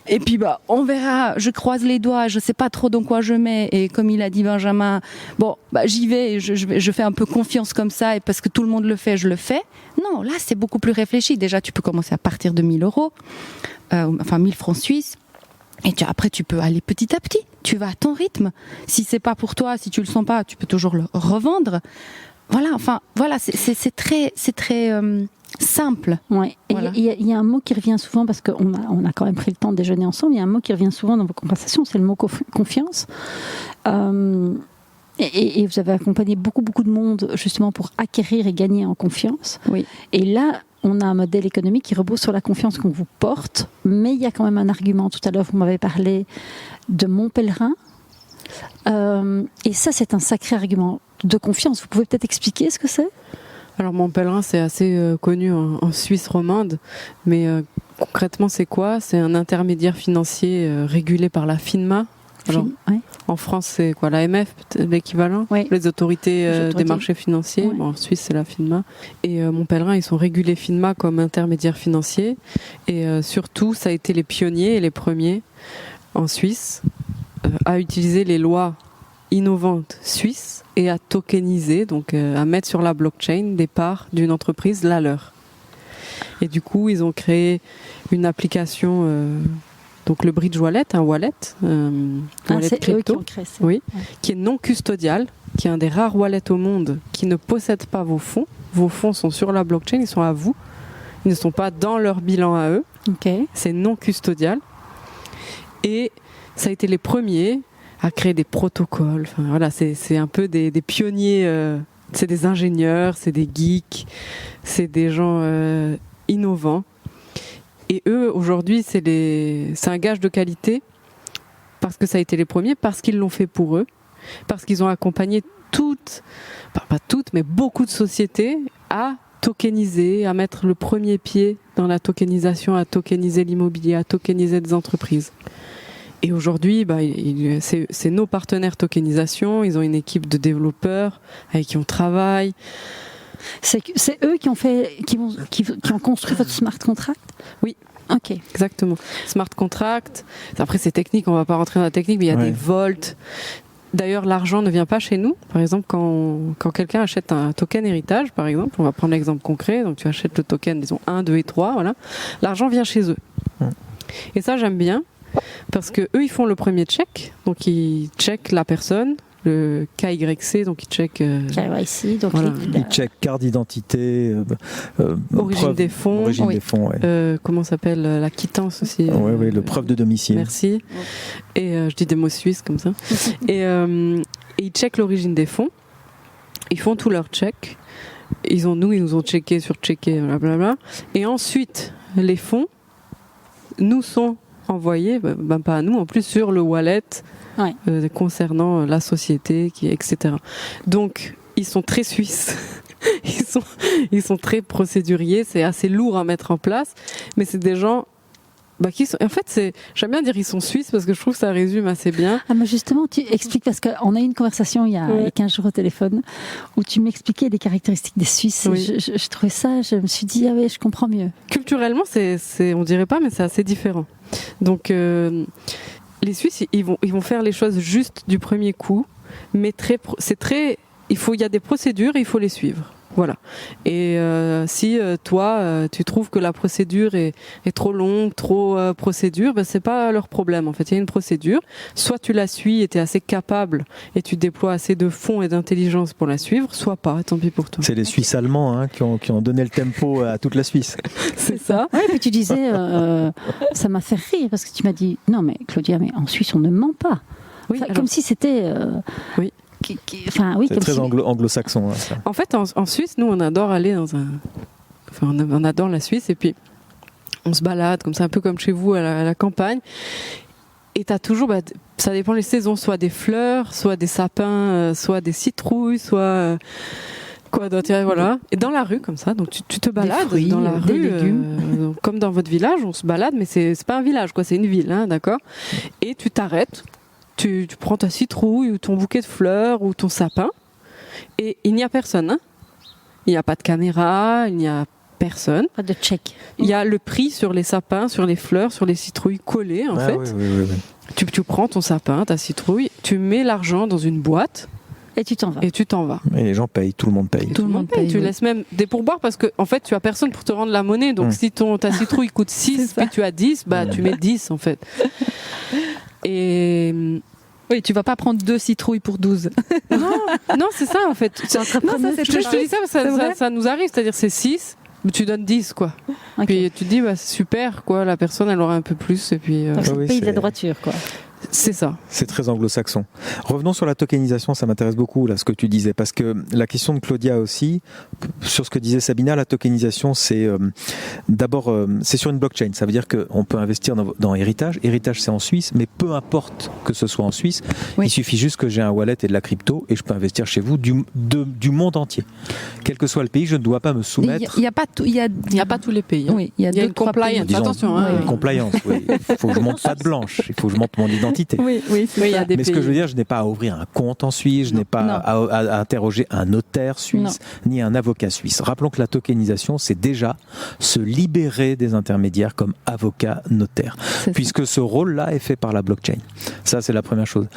et puis on verra, je croise les doigts, je sais pas trop dans quoi je mets. Et comme il a dit Benjamin, j'y vais, je fais un peu confiance comme ça et parce que tout le monde le fait, je le fais. Non, là c'est beaucoup plus réfléchi. Déjà tu peux commencer à partir de 1 000 euros, 1000 francs suisses. Et après, tu peux aller petit à petit. Tu vas à ton rythme. Si c'est pas pour toi, si tu le sens pas, tu peux toujours le revendre. Voilà. Enfin, voilà. C'est très simple. Ouais. Voilà. Il y a un mot qui revient souvent parce qu'on a quand même pris le temps de déjeuner ensemble. Il y a un mot qui revient souvent dans vos conversations, c'est le mot confiance. Et vous avez accompagné beaucoup de monde justement pour acquérir et gagner en confiance. Oui. Et là, on a un modèle économique qui repose sur la confiance qu'on vous porte, mais il y a quand même un argument. Tout à l'heure, vous m'avez parlé de mon pèlerin. Et ça, c'est un sacré argument de confiance. Vous pouvez peut-être expliquer ce que c'est ? Alors, mon pèlerin, c'est assez connu en Suisse romande, mais concrètement, c'est quoi ? C'est un intermédiaire financier régulé par la FINMA. Alors, ouais. En France, c'est quoi, l'AMF, l'équivalent, oui. Les autorités des marchés financiers. Oui. Bon, en Suisse, c'est la FINMA. Et mon pèlerin, ils sont régulés FINMA comme intermédiaires financiers. Et surtout, ça a été les pionniers et les premiers en Suisse à utiliser les lois innovantes suisses et à tokeniser, donc à mettre sur la blockchain des parts d'une entreprise, la leur. Et du coup, ils ont créé une application... donc le Bridge Wallet, un wallet c'est crypto, eux qui ont créé ça. oui, Ouais. qui est non custodial, qui est un des rares wallets au monde qui ne possède pas vos fonds. Vos fonds sont sur la blockchain, ils sont à vous. Ils ne sont pas dans leur bilan à eux. Okay. C'est non custodial. Et ça a été les premiers à créer des protocoles. Enfin, voilà, c'est un peu des pionniers. C'est des ingénieurs, c'est des geeks, c'est des gens innovants. Et eux, aujourd'hui, c'est un gage de qualité parce que ça a été les premiers, parce qu'ils l'ont fait pour eux, parce qu'ils ont accompagné pas toutes, mais beaucoup de sociétés à tokeniser, à mettre le premier pied dans la tokenisation, à tokeniser l'immobilier, à tokeniser des entreprises. Et aujourd'hui, c'est nos partenaires tokenisation, ils ont une équipe de développeurs avec qui on travaille. C'est eux qui ont construit votre smart contract ? Oui. Ok. Exactement. Smart contract. Après, c'est technique, on ne va pas rentrer dans la technique, mais il y a des vaults, D'ailleurs, l'argent ne vient pas chez nous. Par exemple, quand quelqu'un achète un token héritage, par exemple, on va prendre l'exemple concret, donc tu achètes le token, disons 1, 2 et 3, voilà, l'argent vient chez eux. Et ça, j'aime bien, parce que eux, ils font le premier check, donc ils checkent la personne, le KYC, donc ils checkent... KYC, donc voilà. Ils checkent carte d'identité, origine des fonds, origine des fonds, ouais. comment s'appelle, la quittance aussi. Oui, le preuve de domicile. Merci. Et je dis des mots suisses comme ça. Et ils checkent l'origine des fonds. Ils font tout leur check. Ils nous ont checké sur checké, blablabla. Et ensuite, les fonds nous sont envoyés, pas à nous, en plus sur le wallet concernant la société, etc. Donc, ils sont très suisses. Ils sont très procéduriers. C'est assez lourd à mettre en place. Mais c'est des gens... qui sont, en fait, j'aime bien dire ils sont suisses parce que je trouve que ça résume assez bien. Ah, mais justement, tu expliques, parce qu'on a eu une conversation il y a 15 jours au téléphone où tu m'expliquais les caractéristiques des Suisses. Oui. Je trouvais ça, je me suis dit, ah oui, je comprends mieux. Culturellement, on dirait pas, mais c'est assez différent. Donc, les Suisses, ils vont faire les choses juste du premier coup, mais il y a des procédures et il faut les suivre. Voilà. Et si toi, tu trouves que la procédure est trop longue, trop procédure, c'est pas leur problème. En fait, il y a une procédure. Soit tu la suis et tu es assez capable et tu déploies assez de fonds et d'intelligence pour la suivre, soit pas. Tant pis pour toi. C'est les Suisses allemands qui ont donné le tempo à toute la Suisse. C'est ça. Oui, puis tu disais, ça m'a fait rire parce que tu m'as dit, non mais Claudia, mais en Suisse on ne ment pas. Oui, comme si c'était. Oui. C'est très anglo-saxon. Ça. En fait, en Suisse, nous, on adore aller on adore la Suisse et puis on se balade comme ça, un peu comme chez vous à la campagne. Et t'as toujours, ça dépend des saisons, soit des fleurs, soit des sapins, soit des citrouilles, soit quoi d'autre, voilà. Et dans la rue comme ça, donc tu te balades fruits, dans la rue, des légumes. comme dans votre village, on se balade, mais c'est pas un village, quoi, c'est une ville, d'accord. Et tu t'arrêtes. Tu prends ta citrouille ou ton bouquet de fleurs ou ton sapin et il n'y a personne. Il n'y a pas de caméra, il n'y a personne. Pas de check. Il y a le prix sur les sapins, sur les fleurs, sur les citrouilles collées en fait. Oui. Tu prends ton sapin, ta citrouille, tu mets l'argent dans une boîte. Et tu t'en vas. Et les gens payent, tout le monde paye. Tout le monde paye. Tu laisses même des pourboires parce que en fait tu as personne pour te rendre la monnaie. Donc si ta citrouille coûte 6 puis tu as 10, tu mets 10 en fait. Et oui, tu vas pas prendre 2 citrouilles pour 12. Non, c'est ça en fait. Je te dis ça parce que ça nous arrive, c'est-à-dire c'est 6, mais tu donnes 10 quoi. Okay. Puis tu te dis c'est super quoi, la personne elle aura un peu plus et puis. Donc c'est le pays de la droiture quoi. C'est ça. C'est très anglo-saxon. Revenons sur la tokenisation, ça m'intéresse beaucoup là ce que tu disais, parce que la question de Claudia aussi, sur ce que disait Sabina, la tokenisation c'est d'abord c'est sur une blockchain, ça veut dire qu'on peut investir dans Héritage. Héritage c'est en Suisse, mais peu importe que ce soit en Suisse, il suffit juste que j'ai un wallet et de la crypto et je peux investir chez vous du monde entier. Quel que soit le pays, je ne dois pas me soumettre. Il n'y a pas tous les pays. Oui, il y a une compliance. Attention, une compliance. Oui. Il faut que je monte pas de blanche, il faut que je monte mon identité. Oui, il y a des mais pays. Ce que je veux dire, je n'ai pas à ouvrir un compte en Suisse, je n'ai pas à interroger un notaire suisse, ni un avocat suisse. Rappelons que la tokenisation, c'est déjà se libérer des intermédiaires comme avocat, notaire, puisque ce rôle-là est fait par la blockchain. Ça, c'est la première chose.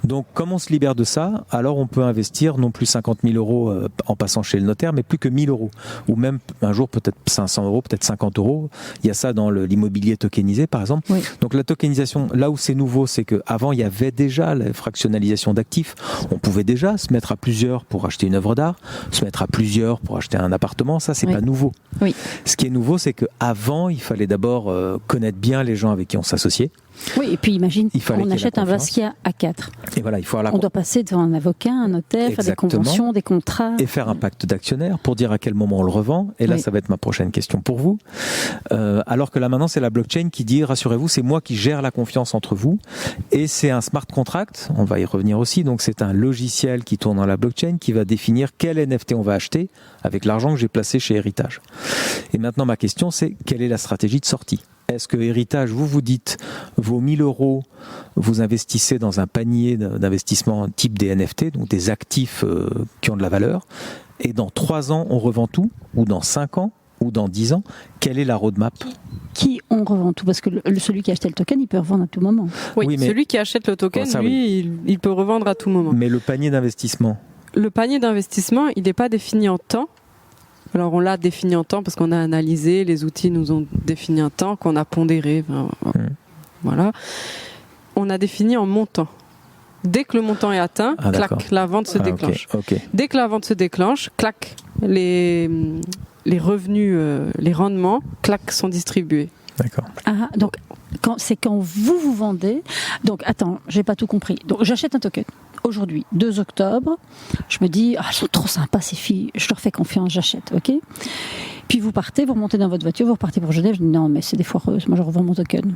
Donc, comme on se libère de ça, alors on peut investir non plus 50 000 euros en passant chez le notaire, mais plus que 1 000 euros, ou même un jour peut-être 500 euros, peut-être 50 euros. Il y a ça dans l'immobilier tokenisé, par exemple. Oui. Donc, la tokenisation, là où c'est nouveau, c'est qu'avant, il y avait déjà la fractionnalisation d'actifs. On pouvait déjà se mettre à plusieurs pour acheter une œuvre d'art, se mettre à plusieurs pour acheter un appartement. Ça, c'est pas nouveau. Oui. Ce qui est nouveau, c'est qu'avant, il fallait d'abord connaître bien les gens avec qui on s'associait. Oui, et puis imagine, on achète un Basquiat à 4. Et voilà, il faut on doit passer devant un avocat, un notaire, faire des conventions, des contrats. Et faire un pacte d'actionnaire pour dire à quel moment on le revend. Et là, ça va être ma prochaine question pour vous. Alors que là, maintenant, c'est la blockchain qui dit, rassurez-vous, c'est moi qui gère la confiance entre vous. Et c'est un smart contract, on va y revenir aussi. Donc, c'est un logiciel qui tourne dans la blockchain qui va définir quel NFT on va acheter avec l'argent que j'ai placé chez Héritage. Et maintenant, ma question, c'est quelle est la stratégie de sortie ? Est-ce que Héritage, vous dites, vos 1 000 euros, vous investissez dans un panier d'investissement type des NFT, donc des actifs qui ont de la valeur, et dans 3 ans, on revend tout, ou dans 5 ans, ou dans 10 ans, quelle est la roadmap ? qui on revend tout? Parce que celui qui a acheté le token, il peut revendre à tout moment. Oui, mais celui qui achète le token, il peut revendre à tout moment. Mais le panier d'investissement? Le panier d'investissement, il n'est pas défini en temps. Alors on l'a défini en temps parce qu'on a analysé, les outils nous ont défini un temps qu'on a pondéré. Voilà. On a défini en montant. Dès que le montant est atteint, clac, la vente se déclenche. Okay. Dès que la vente se déclenche, clac, les revenus, les rendements, clac, sont distribués. D'accord. Ah, donc c'est quand vous vendez. Donc attends, j'ai pas tout compris. Donc j'achète un token. Aujourd'hui, 2 octobre, je me dis, elles sont trop sympas ces filles, je leur fais confiance, j'achète, ok? Puis vous partez, vous remontez dans votre voiture, vous repartez pour Genève, je dis non, mais c'est des foireuses, moi je revends mon token.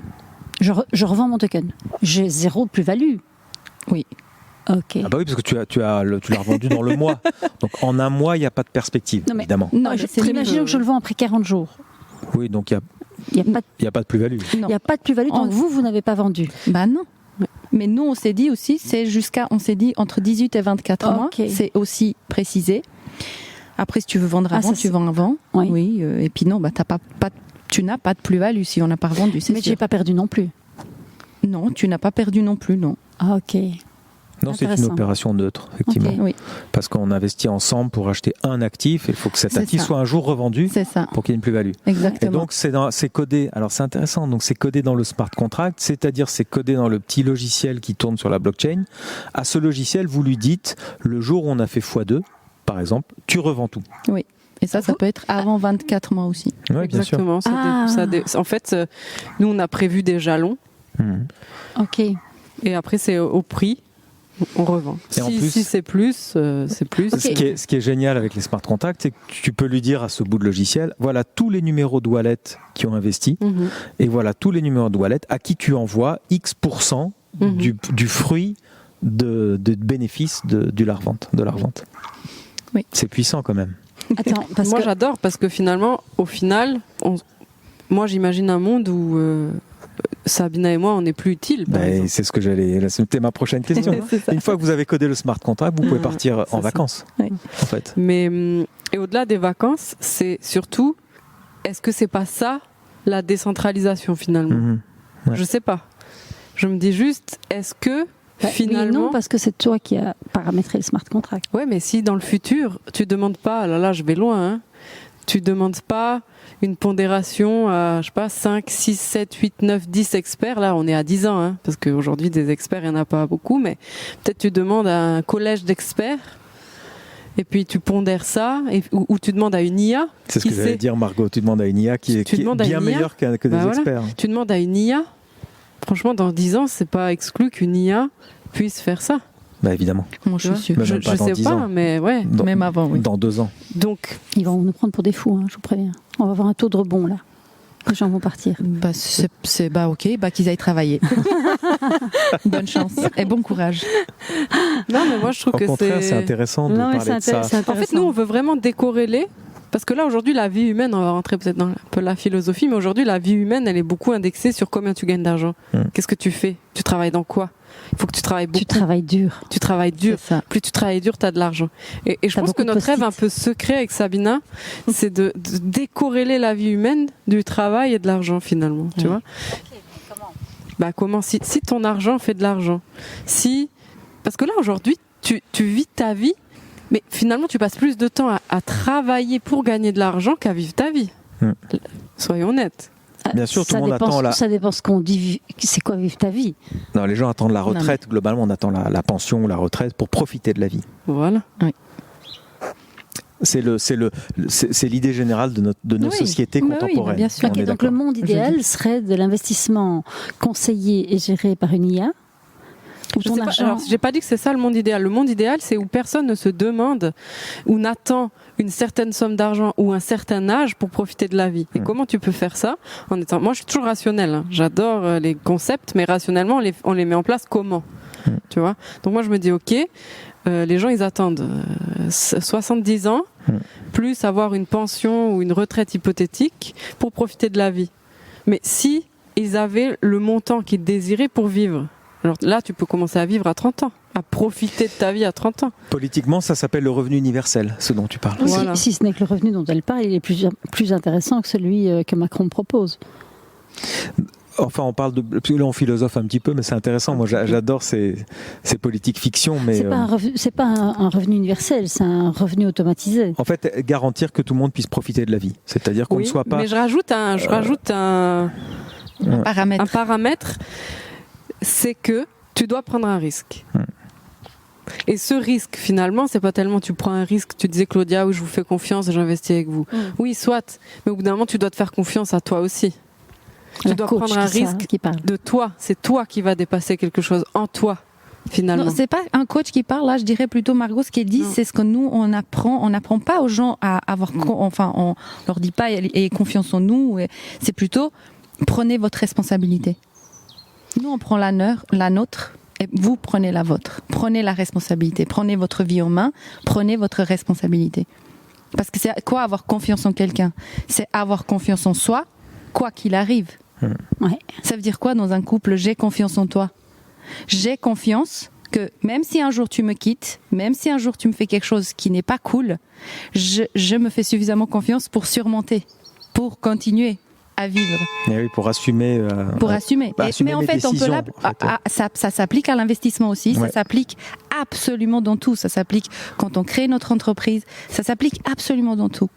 Je revends mon token. J'ai 0 plus-value. Oui. Ok. Ah bah oui, parce que tu l'as revendu dans le mois. Donc en un mois, il n'y a pas de perspective, évidemment. Non, imaginons que je le vends après 40 jours. Oui, donc il n'y a pas de plus-value. Il n'y a pas de plus-value tant que vous n'avez pas vendu. Bah non. Mais nous, on s'est dit aussi, on s'est dit entre 18 et 24 mois, c'est aussi précisé. Après, si tu veux vendre avant, tu vends avant. Oui. Et puis non, bah, tu n'as pas de plus-value si on n'a pas revendu. Mais tu n'as pas perdu non plus. Non, tu n'as pas perdu non plus, non. Ah, ok. Non, c'est une opération neutre, effectivement. Okay. Oui. Parce qu'on investit ensemble pour acheter un actif, et il faut que cet actif soit un jour revendu pour qu'il y ait une plus-value. Exactement. Et donc, c'est codé, alors c'est intéressant, donc c'est codé dans le smart contract, c'est-à-dire c'est codé dans le petit logiciel qui tourne sur la blockchain. À ce logiciel, vous lui dites, le jour où on a fait x2, par exemple, tu revends tout. Oui. Et ça peut être avant 24 mois aussi. Oui, bien sûr. Exactement. En fait, nous, on a prévu des jalons. Ok. Et après, c'est au prix. On revend. Si c'est plus, c'est plus. Okay. Ce qui est génial avec les smart contracts, c'est que tu peux lui dire à ce bout de logiciel, voilà tous les numéros de wallet qui ont investi, et voilà tous les numéros de wallet à qui tu envoies X% du fruit de bénéfice de la revente. Oui. C'est puissant quand même. Attends, moi j'adore parce que finalement, au final, moi j'imagine un monde où Sabina et moi, on n'est plus utiles. C'est ce que c'était ma prochaine question. Une fois que vous avez codé le smart contract, vous pouvez partir en vacances. Oui. En fait. Mais et au-delà des vacances, c'est surtout, est-ce que c'est pas ça la décentralisation finalement? Je sais pas. Je me dis juste, est-ce que finalement, non, parce que c'est toi qui as paramétré le smart contract. Ouais, mais si dans le futur, tu demandes pas, là je vais loin, tu demandes pas une pondération à, je sais pas, 5, 6, 7, 8, 9, 10 experts. Là, on est à 10 ans, parce qu'aujourd'hui, des experts, il n'y en a pas beaucoup, mais peut-être tu demandes à un collège d'experts, et puis tu pondères ça, ou tu demandes à une IA. C'est ce que j'allais dire, Margot. Tu demandes à une IA qui est bien meilleure que des experts. Tu demandes à une IA. Franchement, dans 10 ans, c'est pas exclu qu'une IA puisse faire ça. Bah évidemment. Moi, je suis sûre. Je sais pas, mais ouais. Même avant, oui. Dans 2 ans. Donc, ils vont nous prendre pour des fous, je vous préviens. On va avoir un taux de rebond, là. Les gens vont partir. Ok, qu'ils aillent travailler. Bonne chance et bon courage. Non, mais moi, je trouve Au contraire, c'est intéressant de parler de ça. En fait, nous, on veut vraiment décorréler. Parce que là, aujourd'hui, la vie humaine, on va rentrer peut-être dans un peu la philosophie, mais aujourd'hui, la vie humaine, elle est beaucoup indexée sur combien tu gagnes d'argent. Qu'est-ce que tu fais? Tu travailles dans quoi? Il faut que tu travailles beaucoup. Tu travailles dur. Tu travailles dur. Plus tu travailles dur, tu as de l'argent. Et je pense que notre rêve un peu secret avec Sabina, c'est de décorréler la vie humaine du travail et de l'argent, finalement. Tu vois? Comment si ton argent fait de l'argent. Parce que là, aujourd'hui, tu vis ta vie, mais finalement, tu passes plus de temps à travailler pour gagner de l'argent qu'à vivre ta vie. Soyons honnêtes. Bien sûr, tout le monde attend Ça dépend ce qu'on dit. C'est quoi vivre ta vie? Non, les gens attendent la retraite. Globalement, on attend la pension ou la retraite pour profiter de la vie. Voilà. Oui. C'est l'idée générale de nos sociétés contemporaines. Bien sûr. Okay, donc le monde idéal serait de l'investissement conseillé et géré par une IA. J'ai pas dit que c'est ça le monde idéal. Le monde idéal, c'est où personne ne se demande ou n'attend une certaine somme d'argent ou un certain âge pour profiter de la vie. Et comment tu peux faire ça en étant... Moi, je suis toujours rationnelle. J'adore les concepts, mais rationnellement, on les met en place comment? Tu vois? Donc moi, je me dis, ok, les gens, ils attendent 70 ans, plus avoir une pension ou une retraite hypothétique pour profiter de la vie. Mais si ils avaient le montant qu'ils désiraient pour vivre, alors là, tu peux commencer à vivre à 30 ans, à profiter de ta vie à 30 ans. Politiquement, ça s'appelle le revenu universel, ce dont tu parles. Voilà. Si ce n'est que le revenu dont elle parle, il est plus intéressant que celui que Macron propose. Enfin, on parle de. Là, on philosophe un petit peu, mais c'est intéressant. Moi, j'adore ces politiques fiction. Mais c'est pas un revenu universel, c'est un revenu automatisé. En fait, garantir que tout le monde puisse profiter de la vie. C'est-à-dire qu'on ne soit pas. Mais je rajoute un paramètre, c'est que tu dois prendre un risque. Et ce risque, finalement, c'est pas tellement tu prends un risque, tu disais Claudia, oui, je vous fais confiance et j'investis avec vous. Oui, soit, mais au bout d'un moment, tu dois te faire confiance à toi aussi. Tu dois prendre un risque de toi. C'est toi qui va dépasser quelque chose en toi, finalement. Non, c'est pas un coach qui parle. Là, je dirais plutôt, Margot, ce qu'elle dit, c'est ce que nous, on apprend. On n'apprend pas aux gens à avoir... Enfin, on leur dit pas ayez confiance en nous. C'est plutôt, prenez votre responsabilité. Nous, on prend la nôtre et vous prenez la vôtre. Prenez la responsabilité. Prenez votre vie en main. Prenez votre responsabilité. Parce que c'est quoi avoir confiance en quelqu'un ? C'est avoir confiance en soi, quoi qu'il arrive. Ouais. Ça veut dire quoi dans un couple ? J'ai confiance en toi. J'ai confiance que même si un jour tu me quittes, même si un jour tu me fais quelque chose qui n'est pas cool, je me fais suffisamment confiance pour surmonter, pour continuer à vivre. Et oui, pour assumer. Assumer. Mais en fait, on peut ça s'applique à l'investissement aussi. Ouais. Ça s'applique absolument dans tout. Ça s'applique quand on crée notre entreprise. Ça s'applique absolument dans tout.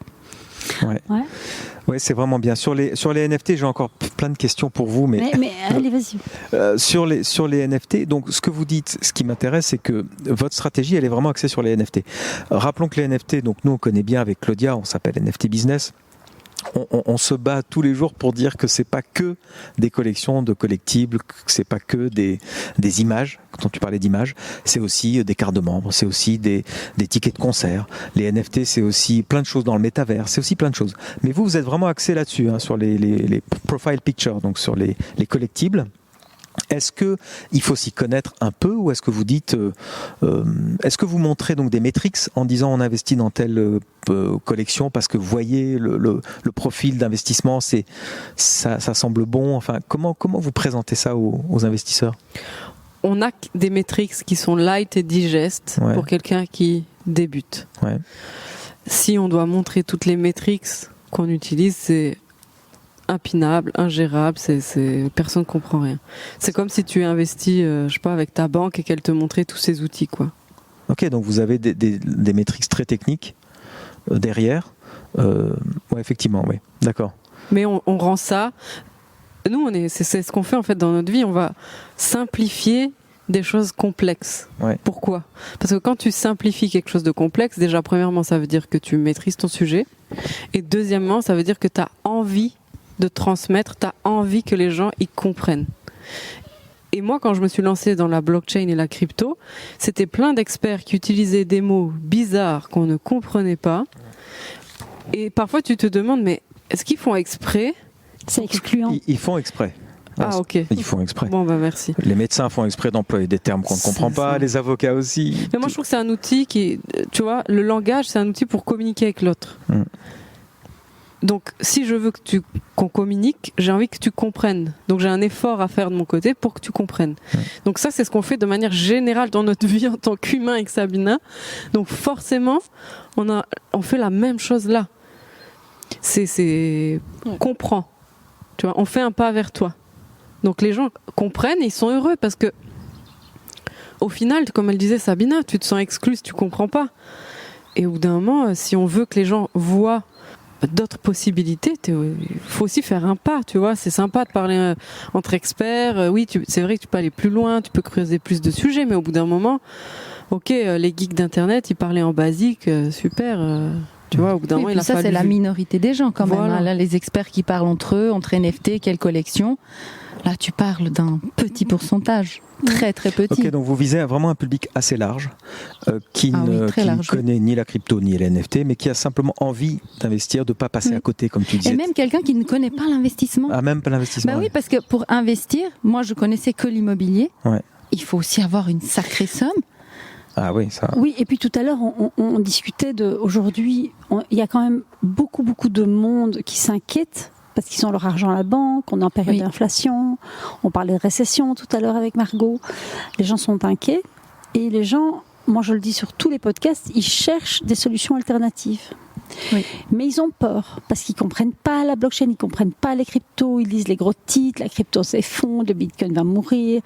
Ouais, c'est vraiment bien. Sur les NFT, j'ai encore plein de questions pour vous, mais allez, vas-y. Sur les NFT, donc ce que vous dites, ce qui m'intéresse, c'est que votre stratégie, elle est vraiment axée sur les NFT. Rappelons que les NFT, donc nous on connaît bien avec Claudia, on s'appelle NFT Business. On se bat tous les jours pour dire que c'est pas que des collections de collectibles, que c'est pas que des images, quand tu parlais d'images, c'est aussi des cartes de membres, c'est aussi des tickets de concert. Les NFT, c'est aussi plein de choses dans le métavers, c'est aussi plein de choses. Mais vous êtes vraiment axé là-dessus, hein, sur les profile pictures, donc sur les collectibles. Est-ce que il faut s'y connaître un peu, ou est-ce que vous dites, est-ce que vous montrez donc des métriques en disant on investit dans telle collection parce que vous voyez le profil d'investissement, ça semble bon. Enfin, comment vous présentez ça aux investisseurs ? On a des métriques qui sont light et digest pour quelqu'un qui débute. Ouais. Si on doit montrer toutes les métriques qu'on utilise, c'est impinable, ingérable, personne ne comprend rien. C'est comme si tu investis, je sais pas, avec ta banque et qu'elle te montrait tous ces outils, quoi. Ok, donc vous avez des métriques très techniques derrière. Ouais, effectivement, oui. D'accord. Mais on rend ça. Nous, c'est ce qu'on fait en fait dans notre vie. On va simplifier des choses complexes. Ouais. Pourquoi ? Parce que quand tu simplifies quelque chose de complexe, déjà, premièrement, ça veut dire que tu maîtrises ton sujet. Et deuxièmement, ça veut dire que tu as envie de transmettre, tu as envie que les gens y comprennent. Et moi, quand je me suis lancée dans la blockchain et la crypto, c'était plein d'experts qui utilisaient des mots bizarres qu'on ne comprenait pas. Et parfois, tu te demandes, mais est-ce qu'ils font exprès ? C'est excluant. Ils font exprès. Ah, ok. Ils font exprès. Bon, bah merci. Les médecins font exprès d'employer des termes qu'on ne comprend pas, les avocats aussi. Mais moi, je trouve que c'est un outil qui, tu vois, le langage, c'est un outil pour communiquer avec l'autre. Donc, si je veux qu'on communique, j'ai envie que tu comprennes. Donc, j'ai un effort à faire de mon côté pour que tu comprennes. Donc, ça, c'est ce qu'on fait de manière générale dans notre vie en tant qu'humain avec Sabina. Donc, forcément, on fait la même chose là. Comprends. Tu vois, on fait un pas vers toi. Donc, les gens comprennent et ils sont heureux parce que, au final, comme elle disait Sabina, tu te sens exclu si tu comprends pas. Et au bout d'un moment, si on veut que les gens voient d'autres possibilités, il faut aussi faire un pas, tu vois. C'est sympa de parler entre experts. Oui, c'est vrai que tu peux aller plus loin, tu peux creuser plus de sujets, mais au bout d'un moment, ok, les geeks d'internet, ils parlaient en basique, super. Tu vois, au bout d'un moment, ça, c'est la minorité des gens quand même. Hein. Là, les experts qui parlent entre eux, entre NFT, quelle collection. Là, tu parles d'un petit pourcentage, très très petit. Ok, donc vous visez vraiment un public assez large, qui ne connaît ni la crypto ni les NFT, mais qui a simplement envie d'investir, de ne pas passer à côté, comme tu disais. Et même quelqu'un qui ne connaît pas l'investissement. Ah, même pas l'investissement. Bah oui, parce que pour investir, moi je connaissais que l'immobilier. Ouais. Il faut aussi avoir une sacrée somme. Ah oui, ça. Oui, et puis tout à l'heure, on discutait aujourd'hui, il y a quand même beaucoup de monde qui s'inquiète parce qu'ils ont leur argent à la banque, on est en période d'inflation, on parlait de récession tout à l'heure avec Margot. Les gens sont inquiets et les gens, moi je le dis sur tous les podcasts, ils cherchent des solutions alternatives. Oui. Mais ils ont peur parce qu'ils comprennent pas la blockchain, ils comprennent pas les cryptos, ils lisent les gros titres, la crypto s'effondre, le Bitcoin va mourir.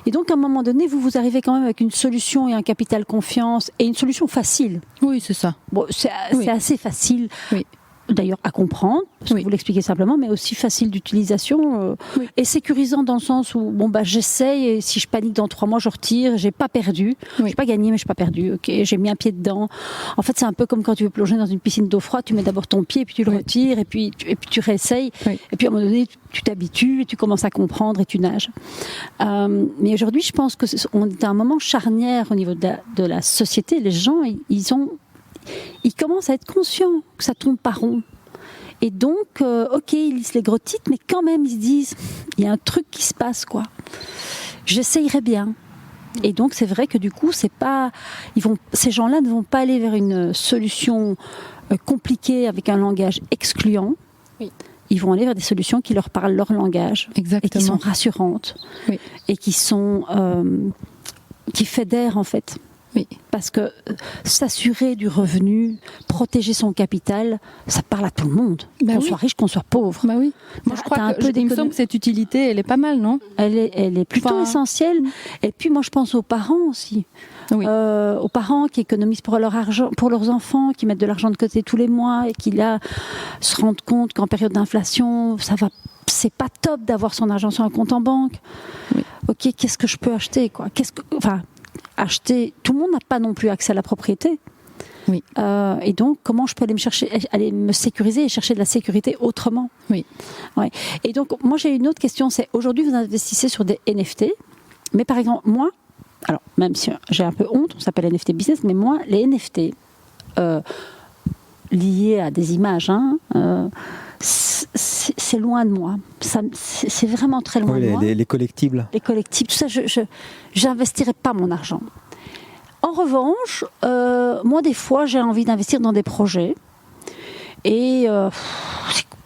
Et donc, à un moment donné, vous arrivez quand même avec une solution et un capital confiance et une solution facile. Oui, c'est ça. Bon, c'est assez facile. Oui. D'ailleurs à comprendre, parce que vous l'expliquez simplement, mais aussi facile d'utilisation et sécurisant dans le sens où j'essaye et si je panique dans 3 mois, je retire, j'ai pas perdu, j'ai pas gagné mais j'ai pas perdu, ok, j'ai mis un pied dedans. En fait, c'est un peu comme quand tu veux plonger dans une piscine d'eau froide, tu mets d'abord ton pied, puis tu le retires et puis tu réessayes, et puis à un moment donné, tu t'habitues et tu commences à comprendre et tu nages. Mais aujourd'hui, je pense que on est à un moment charnière au niveau de la société. Les gens, ils commencent à être conscients que ça tourne pas rond. Et donc, ok, ils lisent les gros titres, mais quand même, ils se disent, il y a un truc qui se passe, quoi. J'essayerais bien. Et donc, c'est vrai que du coup, ces gens-là ne vont pas aller vers une solution compliquée avec un langage excluant. Oui. Ils vont aller vers des solutions qui leur parlent leur langage. Exactement. Et qui sont rassurantes. Oui. Et qui fédèrent, en fait. Oui. Parce que s'assurer du revenu, protéger son capital, ça parle à tout le monde. Qu'on soit riche, qu'on soit pauvre. Bah oui. Moi, je crois il me semble que cette utilité, elle est pas mal, non ? Elle est plutôt essentielle. Et puis, moi, je pense aux parents aussi. Oui. Aux parents qui économisent pour leur argent, pour leurs enfants, qui mettent de l'argent de côté tous les mois et qui, là, se rendent compte qu'en période d'inflation, c'est pas top d'avoir son argent sur un compte en banque. Oui. Ok, qu'est-ce que je peux acheter, quoi ? Acheter, tout le monde n'a pas non plus accès à la propriété. Oui. Et donc, comment je peux aller me sécuriser et chercher de la sécurité autrement ? Oui. Ouais. Et donc, moi, j'ai une autre question, c'est aujourd'hui, vous investissez sur des NFT, mais par exemple, moi, alors, même si j'ai un peu honte, on s'appelle NFT Business, mais moi, les NFT liés à des images, c'est loin de moi. C'est vraiment très loin de moi. Les collectibles. Les collectibles, tout ça, je n'investirais pas mon argent. En revanche, moi, des fois, j'ai envie d'investir dans des projets. Et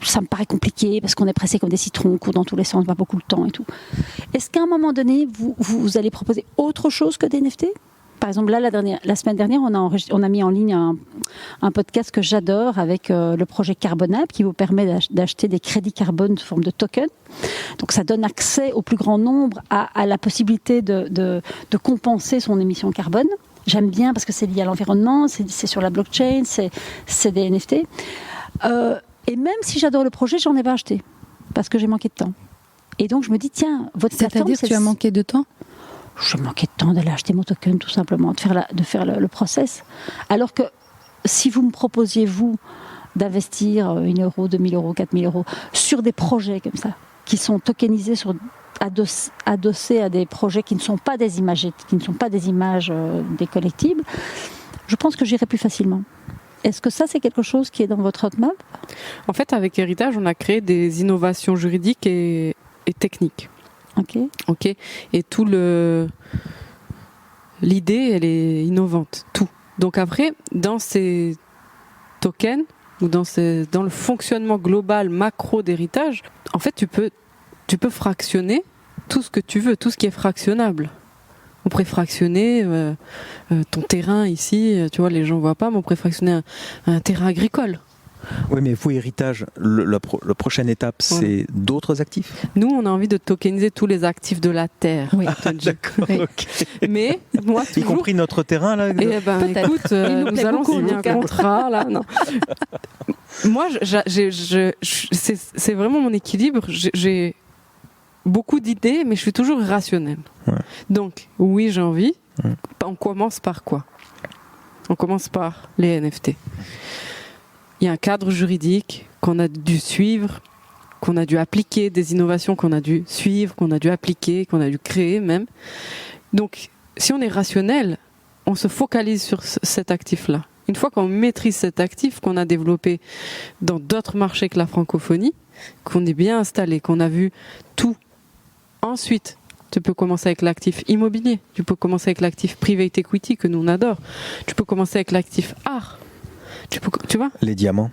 ça me paraît compliqué parce qu'on est pressé comme des citrons, on court dans tous les sens, on n'a pas beaucoup de temps et tout. Est-ce qu'à un moment donné, vous allez proposer autre chose que des NFT ? Par exemple, là, la semaine dernière, on a mis en ligne un podcast que j'adore avec le projet Carbonable qui vous permet d'acheter des crédits carbone sous forme de token. Donc, ça donne accès au plus grand nombre à la possibilité de compenser son émission carbone. J'aime bien parce que c'est lié à l'environnement, c'est sur la blockchain, c'est des NFT. Et même si j'adore le projet, j'en ai pas acheté parce que j'ai manqué de temps. Et donc, je me dis, tiens, votre plateforme... C'est-à-dire que tu as manqué de temps ? Je manquais de temps d'aller acheter mon token, tout simplement, de faire le process. Alors que si vous me proposiez, vous, d'investir 1 euro, 2 000 euros, 4 000 euros sur des projets comme ça, qui sont tokenisés, adossés à des projets qui ne sont pas des images, des collectibles, je pense que j'irai plus facilement. Est-ce que ça, c'est quelque chose qui est dans votre roadmap ? En fait, avec Héritage, on a créé des innovations juridiques et techniques. Ok. Et l'idée, elle est innovante, tout. Donc après, dans ces tokens ou dans le fonctionnement global macro d'Héritage, en fait, tu peux fractionner tout ce que tu veux, tout ce qui est fractionnable. On pourrait fractionner ton terrain ici, tu vois, les gens voient pas, mais on pourrait fractionner un terrain agricole. Oui, mais vous, Héritage, la prochaine étape, c'est d'autres actifs ? Nous, on a envie de tokeniser tous les actifs de la Terre. Oui. D'accord, oui. Okay. Mais, moi, toujours... Y compris notre terrain, là ? Écoute, nous allons signer un contrat, là. Non. Moi, c'est vraiment mon équilibre. J'ai beaucoup d'idées, mais je suis toujours rationnelle. Ouais. Donc, oui, j'ai envie. Ouais. On commence par quoi ? On commence par les NFT. Il y a un cadre juridique qu'on a dû suivre, qu'on a dû appliquer, des innovations qu'on a dû suivre, qu'on a dû appliquer, qu'on a dû créer même. Donc, si on est rationnel, on se focalise sur cet actif-là. Une fois qu'on maîtrise cet actif, qu'on a développé dans d'autres marchés que la francophonie, qu'on est bien installé, qu'on a vu tout, ensuite, tu peux commencer avec l'actif immobilier, tu peux commencer avec l'actif private equity que nous on adore, tu peux commencer avec l'actif art. Tu vois ? Les diamants.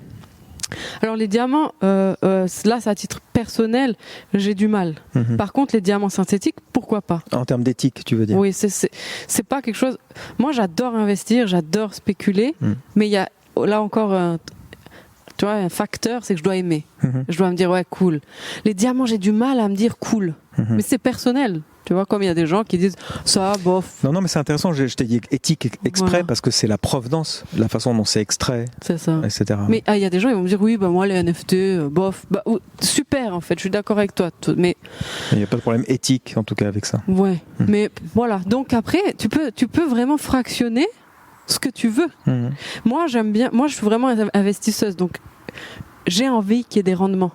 Alors les diamants, là c'est à titre personnel, j'ai du mal. Par contre les diamants synthétiques, pourquoi pas ? En termes d'éthique, tu veux dire ? Oui, c'est pas quelque chose... Moi j'adore investir, j'adore spéculer, mais il y a là encore, tu vois, un facteur, c'est que je dois aimer. Je dois me dire, ouais, cool. Les diamants, j'ai du mal à me dire cool. Mais c'est personnel. Tu vois, comme il y a des gens qui disent ça, bof. Non, mais c'est intéressant, je t'ai dit éthique exprès parce que c'est la provenance, la façon dont c'est extrait, c'est ça. etc. Mais il y a des gens, ils vont me dire, oui, bah, moi, les NFT, bof. Bah, super, en fait, je suis d'accord avec toi. Mais il n'y a pas de problème éthique, en tout cas, avec ça. Ouais, mais voilà. Donc après, tu peux vraiment fractionner ce que tu veux. Moi, j'aime bien. Moi, je suis vraiment investisseuse, donc j'ai envie qu'il y ait des rendements.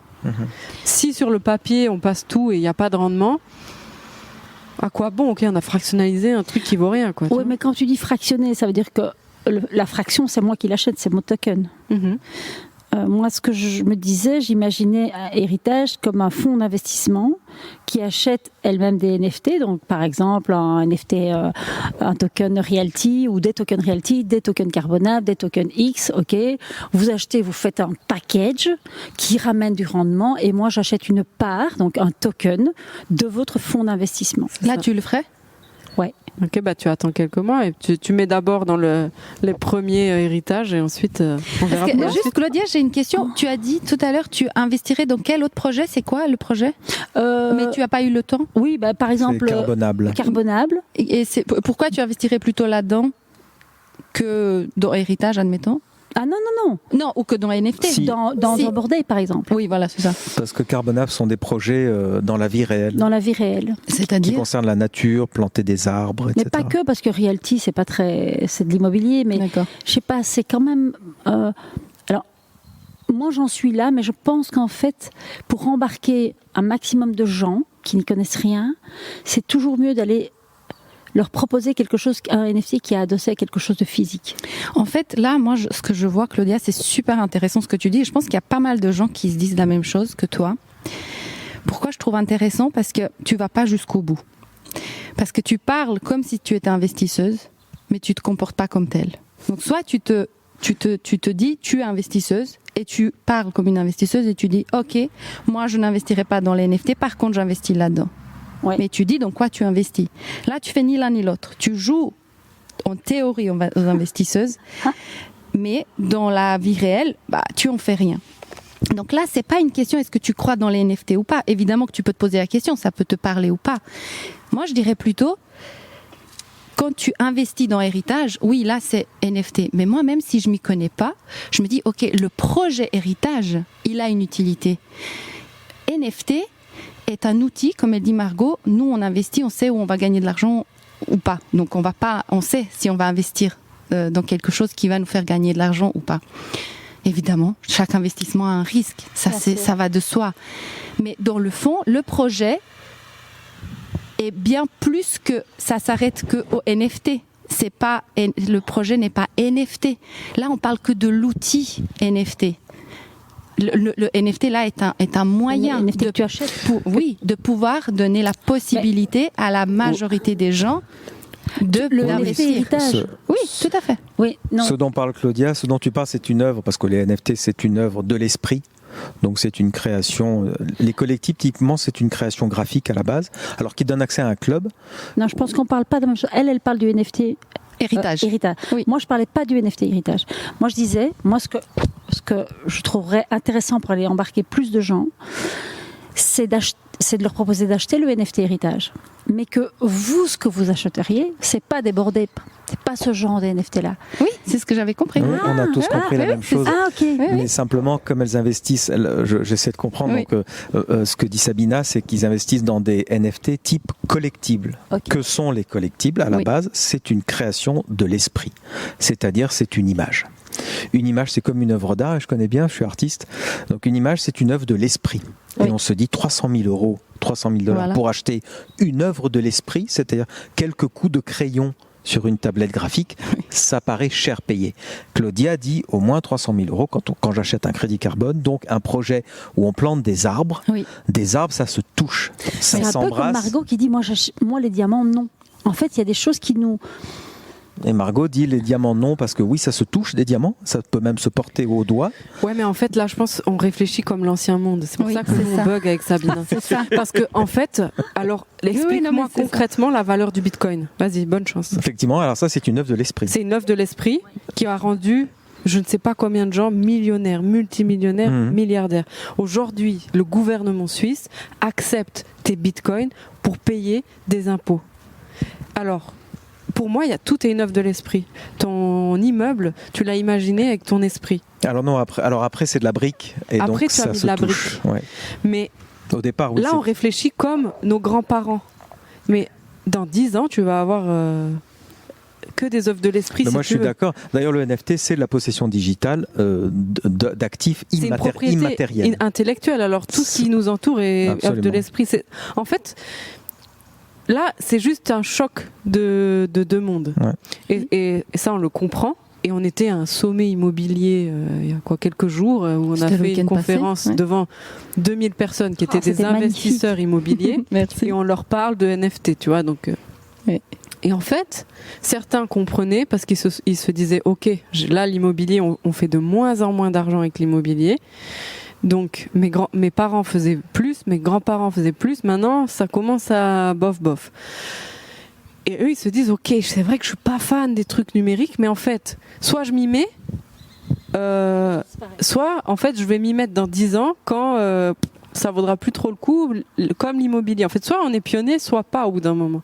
Si sur le papier, on passe tout et il n'y a pas de rendement, à quoi bon? Ok, on a fractionnalisé un truc qui vaut rien, quoi. Oui, mais quand tu dis fractionner, ça veut dire que la fraction, c'est moi qui l'achète, c'est mon token. Moi, ce que je me disais, j'imaginais un héritage comme un fonds d'investissement qui achète elle-même des NFT. Donc, par exemple, un NFT, un token realty ou des tokens realty, des tokens carbonables, des tokens X. Ok, vous achetez, vous faites un package qui ramène du rendement, et moi, j'achète une part, donc un token de votre fonds d'investissement. Là, tu le ferais? Ouais. Ok, bah tu attends quelques mois et tu mets d'abord dans les premiers héritages et ensuite on verra. Juste Claudia, j'ai une question. Tu as dit tout à l'heure, tu investirais dans quel autre projet? C'est quoi le projet? Mais tu n'as pas eu le temps. Oui, bah, par exemple. Carbonable. Et pourquoi tu investirais plutôt là-dedans que dans héritage, admettons? Ah non. Non, ou que dans NFT. Si. Dans Bored Ape, par exemple. Oui, voilà, c'est ça. Parce que Carbonable sont des projets dans la vie réelle. Dans la vie réelle. Qui concernent la nature, planter des arbres, etc. Mais pas que, parce que Realty, c'est pas très... C'est de l'immobilier, mais je sais pas, c'est quand même... Alors, moi j'en suis là, mais je pense qu'en fait, pour embarquer un maximum de gens qui n'y connaissent rien, c'est toujours mieux d'aller leur proposer quelque chose, un NFT qui est adossé à quelque chose de physique. En fait, là, moi, ce que je vois, Claudia, c'est super intéressant ce que tu dis. Et je pense qu'il y a pas mal de gens qui se disent la même chose que toi. Pourquoi je trouve intéressant? Parce que tu vas pas jusqu'au bout. Parce que tu parles comme si tu étais investisseuse, mais tu te comportes pas comme telle. Donc, soit tu te dis, tu es investisseuse, et tu parles comme une investisseuse, et tu dis, ok, moi, je n'investirai pas dans les NFT, par contre, j'investis là-dedans. Ouais. Mais tu dis dans quoi tu investis. Là, tu fais ni l'un ni l'autre. Tu joues en théorie aux investisseuses, mais dans la vie réelle, bah, tu en fais rien. Donc là, c'est pas une question est-ce que tu crois dans les NFT ou pas. Évidemment que tu peux te poser la question, ça peut te parler ou pas. Moi, je dirais plutôt, quand tu investis dans héritage, oui, là, c'est NFT. Mais moi, même si je m'y connais pas, je me dis, ok, le projet héritage, il a une utilité. NFT est un outil, comme elle dit Margot. Nous, on investit, on sait où on va gagner de l'argent ou pas. Donc, on sait si on va investir dans quelque chose qui va nous faire gagner de l'argent ou pas. Évidemment, chaque investissement a un risque. Ça va de soi. Mais dans le fond, le projet est bien plus que ça s'arrête que au NFT. Le projet n'est pas NFT. Là, on parle que de l'outil NFT. Le NFT là est un moyen NFT que tu achètes de pouvoir donner la possibilité à la majorité des gens de l'investir. Héritage. Oui, tout à fait. Oui, non. Ce dont parle Claudia, ce dont tu parles, c'est une œuvre, parce que les NFT, c'est une œuvre de l'esprit. Donc c'est une création. Les collectifs, typiquement, c'est une création graphique à la base, alors qui donne accès à un club. Non, je pense qu'on parle pas de la même chose. Elle parle du NFT. Héritage. Oui. Moi, je parlais pas du NFT héritage. Moi, je disais, ce que je trouverais intéressant pour aller embarquer plus de gens, c'est de leur proposer d'acheter le NFT héritage. Mais que vous, ce que vous achèteriez, c'est pas des Bored Ape. C'est pas ce genre de NFT-là. Oui, c'est ce que j'avais compris. Oui, on a tous compris la même chose. Okay. Mais simplement, comme elles investissent, j'essaie de comprendre. Oui. Donc, ce que dit Sabina, c'est qu'ils investissent dans des NFT type collectibles. Okay. Que sont les collectibles? À la base, c'est une création de l'esprit. C'est-à-dire, c'est une image. Une image, c'est comme une œuvre d'art, et je connais bien, je suis artiste. Donc une image, c'est une œuvre de l'esprit. Et on se dit 300 000 $, pour acheter une œuvre de l'esprit, c'est-à-dire quelques coups de crayon sur une tablette graphique, ça paraît cher payé. Claudia dit au moins 300 000 € quand j'achète un crédit carbone, donc un projet où on plante des arbres. Oui. Des arbres, ça se touche, ça s'embrasse. C'est un peu comme Margot qui dit, moi les diamants, non. En fait, il y a des choses qui nous... Et Margot dit les diamants non, parce que oui, ça se touche des diamants, ça peut même se porter au doigt. Ouais, mais en fait, là, je pense on réfléchit comme l'ancien monde. C'est pour ça que on bug avec Sabine. C'est ça. Parce que, en fait, alors, explique-moi concrètement la valeur du Bitcoin. Vas-y, bonne chance. Effectivement, alors ça, c'est une œuvre de l'esprit. C'est une œuvre de l'esprit qui a rendu je ne sais pas combien de gens millionnaires, multimillionnaires, milliardaires. Aujourd'hui, le gouvernement suisse accepte tes bitcoins pour payer des impôts. Alors, pour moi, tout est une œuvre de l'esprit. Ton immeuble, tu l'as imaginé avec ton esprit. Alors non, après c'est de la brique. Et après, donc, tu as mis se de la touche. brique. Ouais. Mais au départ, oui, là, on réfléchit comme nos grands-parents. Mais dans 10 ans, tu vas avoir que des œuvres de l'esprit. Moi, je suis d'accord. D'ailleurs, le NFT, c'est la possession digitale d'actifs immatériels. Intellectuels. Alors, tout ce qui nous entoure est œuvre de l'esprit. En fait, là, c'est juste un choc de deux mondes. Ouais. Et ça, on le comprend. Et on était à un sommet immobilier il y a quelques jours où on a fait une conférence devant 2000 personnes qui étaient des investisseurs immobiliers et on leur parle de NFT, tu vois. Donc, et en fait, certains comprenaient parce qu'ils se disaient ok, là l'immobilier, on fait de moins en moins d'argent avec l'immobilier. Donc mes parents faisaient plus, mes grands-parents faisaient plus. Maintenant, ça commence à bof. Et eux, ils se disent, ok, c'est vrai que je suis pas fan des trucs numériques, mais en fait, soit je m'y mets, soit en fait, je vais m'y mettre dans 10 ans quand ça vaudra plus trop le coup, comme l'immobilier. En fait, soit on est pionnier, soit pas au bout d'un moment.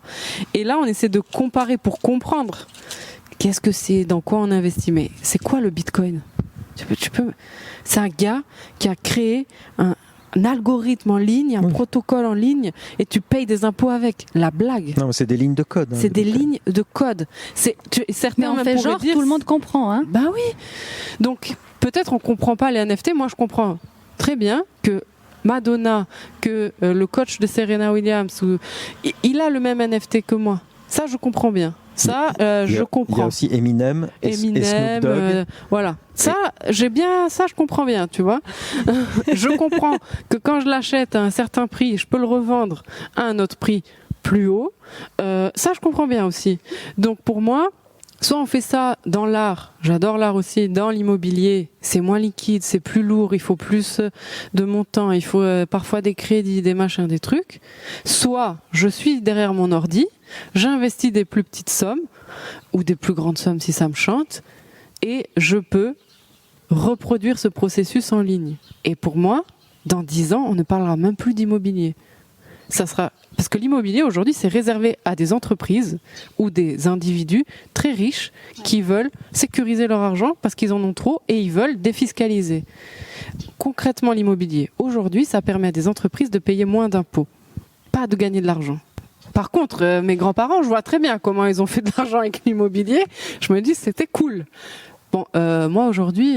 Et là, on essaie de comparer pour comprendre qu'est-ce que c'est, dans quoi on investit. Mais c'est quoi le Bitcoin ? C'est un gars qui a créé un algorithme en ligne, un protocole en ligne, et tu payes des impôts avec. La blague. Non, mais c'est des lignes de code. C'est des lignes de code. Certains mais on fait genre, tout le monde comprend. Hein. Bah oui. Donc, peut-être on comprend pas les NFT. Moi, je comprends très bien que Madonna, que le coach de Serena Williams, il a le même NFT que moi. Ça, je comprends bien. Ça, je comprends. Il y a aussi Eminem et Snoop Dogg. Voilà. Ça, je comprends bien, tu vois. Je comprends que quand je l'achète à un certain prix, je peux le revendre à un autre prix plus haut. Ça, je comprends bien aussi. Donc, pour moi, soit on fait ça dans l'art, j'adore l'art aussi, dans l'immobilier, c'est moins liquide, c'est plus lourd, il faut plus de montants, il faut parfois des crédits, des machins, des trucs. Soit je suis derrière mon ordi, j'investis des plus petites sommes, ou des plus grandes sommes si ça me chante, et je peux reproduire ce processus en ligne. Et pour moi, dans 10 ans, on ne parlera même plus d'immobilier. Ça sera... Parce que l'immobilier, aujourd'hui, c'est réservé à des entreprises ou des individus très riches qui veulent sécuriser leur argent parce qu'ils en ont trop et ils veulent défiscaliser. Concrètement, l'immobilier, aujourd'hui, ça permet à des entreprises de payer moins d'impôts, pas de gagner de l'argent. Par contre, mes grands-parents, je vois très bien comment ils ont fait de l'argent avec l'immobilier. Je me dis, c'était cool. Bon, moi, aujourd'hui...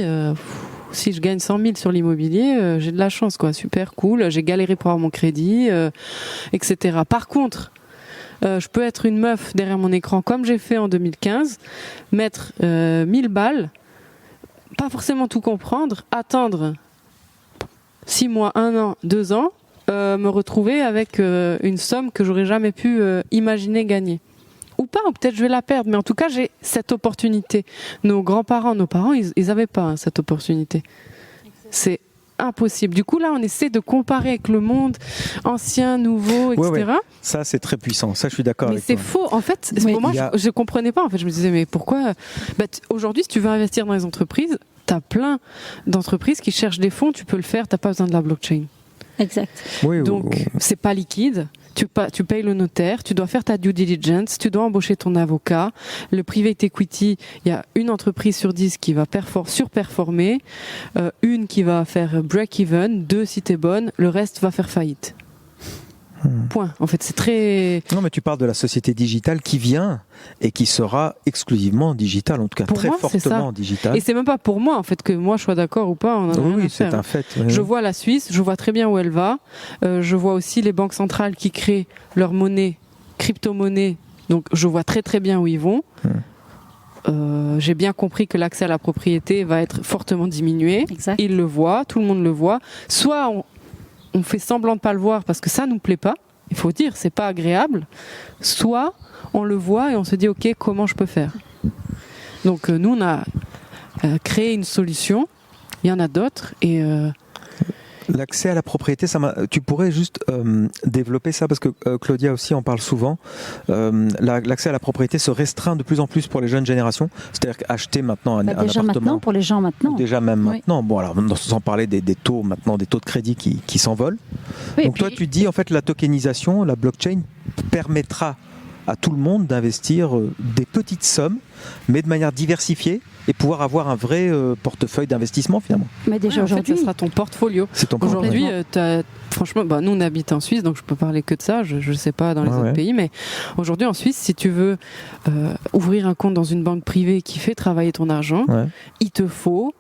si je gagne 100 000 sur l'immobilier, j'ai de la chance, quoi. Super cool. J'ai galéré pour avoir mon crédit, etc. Par contre, je peux être une meuf derrière mon écran, comme j'ai fait en 2015, mettre 1000 balles, pas forcément tout comprendre, attendre 6 mois, 1 an, 2 ans, me retrouver avec une somme que j'aurais jamais pu imaginer gagner. Ou pas, ou peut-être je vais la perdre, mais en tout cas j'ai cette opportunité. Nos grands-parents, nos parents, ils n'avaient pas cette opportunité. C'est impossible. Du coup là, on essaie de comparer avec le monde ancien, nouveau, etc. Ouais. Ça c'est très puissant. Ça je suis d'accord. Mais avec c'est toi. faux. En fait, pour moi, je comprenais pas. En fait, je me disais mais pourquoi aujourd'hui, si tu veux investir dans les entreprises, t'as plein d'entreprises qui cherchent des fonds. Tu peux le faire. T'as pas besoin de la blockchain. Exact. Donc c'est pas liquide. Tu payes le notaire, tu dois faire ta due diligence, tu dois embaucher ton avocat. Le private equity, il y a une entreprise sur 10 qui va surperformer, une qui va faire break-even, 2 si t'es bonne, le reste va faire faillite. Point. En fait, c'est très... Non, mais tu parles de la société digitale qui vient et qui sera exclusivement digitale, en tout cas pour très moi, fortement digitale. Et c'est même pas pour moi, en fait, que moi je sois d'accord ou pas. Oui, c'est un fait. Oui. Je vois la Suisse, je vois très bien où elle va. Je vois aussi les banques centrales qui créent leur monnaie, crypto-monnaie. Donc, je vois très très bien où ils vont. J'ai bien compris que l'accès à la propriété va être fortement diminué. Exact. Ils le voient, tout le monde le voit. Soit on fait semblant de pas le voir parce que ça nous plaît pas, il faut dire, c'est pas agréable, soit on le voit et on se dit ok, comment je peux faire. Donc nous on a créé une solution, il y en a d'autres et L'accès à la propriété, tu pourrais juste développer ça, parce que Claudia aussi en parle souvent. L'accès à la propriété se restreint de plus en plus pour les jeunes générations. C'est-à-dire qu'acheter maintenant un déjà appartement... maintenant, pour les gens maintenant. Déjà même maintenant. Bon, alors, sans parler des taux maintenant, des taux de crédit qui s'envolent. Oui, donc toi, tu dis, en fait, la tokenisation, la blockchain permettra à tout le monde d'investir des petites sommes, mais de manière diversifiée, et pouvoir avoir un vrai portefeuille d'investissement finalement. Mais déjà aujourd'hui, ça sera ton portfolio. C'est ton aujourd'hui, franchement, nous on habite en Suisse, donc je peux parler que de ça. Je ne sais pas dans les autres pays, mais aujourd'hui en Suisse, si tu veux ouvrir un compte dans une banque privée qui fait travailler ton argent, il te faut,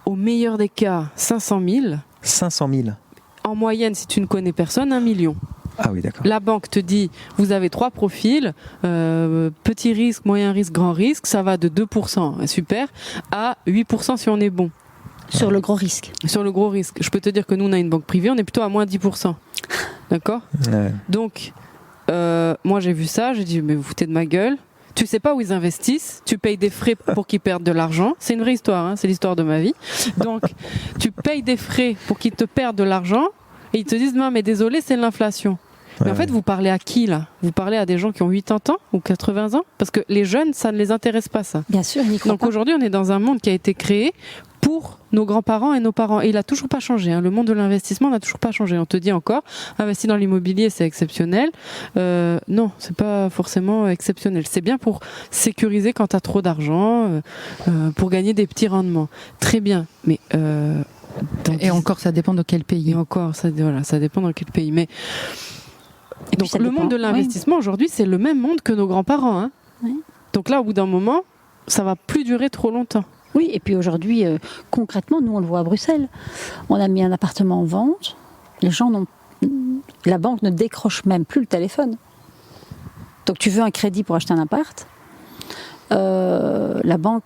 au meilleur des cas, 500 000. 500 000. En moyenne, si tu ne connais personne, 1 million. Ah oui, d'accord. La banque te dit, vous avez 3 profils, petit risque, moyen risque, grand risque, ça va de 2%, super, à 8% si on est bon. Sur le gros risque. Sur le gros risque. Je peux te dire que nous, on a une banque privée, on est plutôt à moins 10%. D'accord ? Donc, moi j'ai vu ça, j'ai dit, mais vous foutez de ma gueule. Tu sais pas où ils investissent, tu payes des frais pour qu'ils perdent de l'argent. C'est une vraie histoire, c'est l'histoire de ma vie. Donc, tu payes des frais pour qu'ils te perdent de l'argent et ils te disent, non mais désolé, c'est l'inflation. Mais en fait, vous parlez à qui là ? Vous parlez à des gens qui ont 80 ans ou 80 ans ? Parce que les jeunes, ça ne les intéresse pas ça. Bien sûr, ils n'y croient Donc pas. aujourd'hui, on est dans un monde qui a été créé pour nos grands-parents et nos parents. Et il n'a toujours pas changé. Le monde de l'investissement n'a toujours pas changé. On te dit encore, investir dans l'immobilier, c'est exceptionnel. Non, c'est pas forcément exceptionnel. C'est bien pour sécuriser quand tu as trop d'argent, pour gagner des petits rendements. Très bien. Mais et encore, ça dépend de quel pays. Et encore, ça dépend dans quel pays. Mais donc le monde de l'investissement aujourd'hui, c'est le même monde que nos grands-parents. Donc là, au bout d'un moment, ça va plus durer trop longtemps. Oui, et puis aujourd'hui, concrètement, nous on le voit à Bruxelles. On a mis un appartement en vente. Les gens la banque ne décroche même plus le téléphone. Donc tu veux un crédit pour acheter un appart, la banque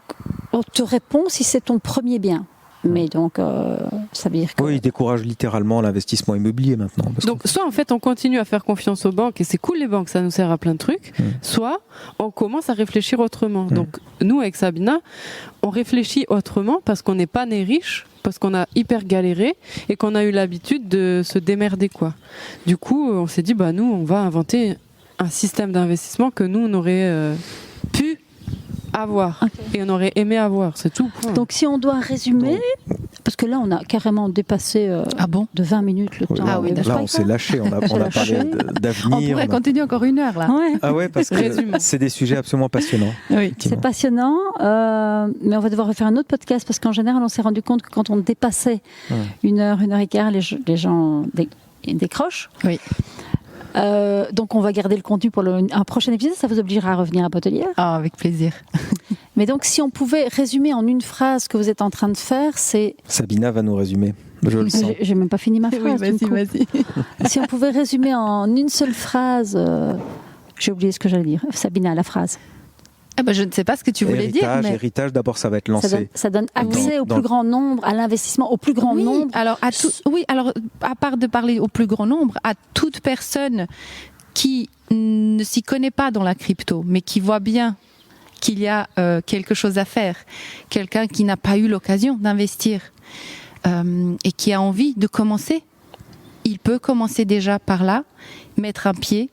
te répond si c'est ton premier bien. Mais donc, ça veut dire que... Oui, ils découragent littéralement l'investissement immobilier maintenant. Donc, soit en fait, on continue à faire confiance aux banques, et c'est cool les banques, ça nous sert à plein de trucs, soit on commence à réfléchir autrement. Donc, nous, avec Sabina, on réfléchit autrement parce qu'on n'est pas né riche, parce qu'on a hyper galéré, et qu'on a eu l'habitude de se démerder, quoi. Du coup, on s'est dit, nous, on va inventer un système d'investissement que nous, on aurait pu avoir et on aurait aimé avoir, c'est tout. Donc si on doit résumer, parce que là on a carrément dépassé de 20 minutes le temps. Ah oui, là on s'est lâché, on a parlé d'avenir. On pourrait continuer encore 1 heure là. Ah ouais, parce que c'est des sujets absolument passionnants. Oui. C'est passionnant, mais on va devoir refaire un autre podcast parce qu'en général on s'est rendu compte que quand on dépassait 1 heure, 1h15, les gens décrochent. Oui. Donc on va garder le contenu pour un prochain épisode. Ça vous obligera à revenir à Potelière. Ah, avec plaisir. Mais donc si on pouvait résumer en une phrase ce que vous êtes en train de faire, c'est... Sabina va nous résumer, je le sens. J'ai même pas fini ma phrase. Oui, vas-y. Si on pouvait résumer en une seule phrase, j'ai oublié ce que j'allais dire. Sabina, la phrase. Je ne sais pas ce que tu voulais dire. Mais... Héritage, d'abord ça va être lancé. Ça donne accès au plus grand nombre, à l'investissement au plus grand nombre. Alors, à part de parler au plus grand nombre, à toute personne qui ne s'y connaît pas dans la crypto, mais qui voit bien qu'il y a quelque chose à faire, quelqu'un qui n'a pas eu l'occasion d'investir et qui a envie de commencer, il peut commencer déjà par là, mettre un pied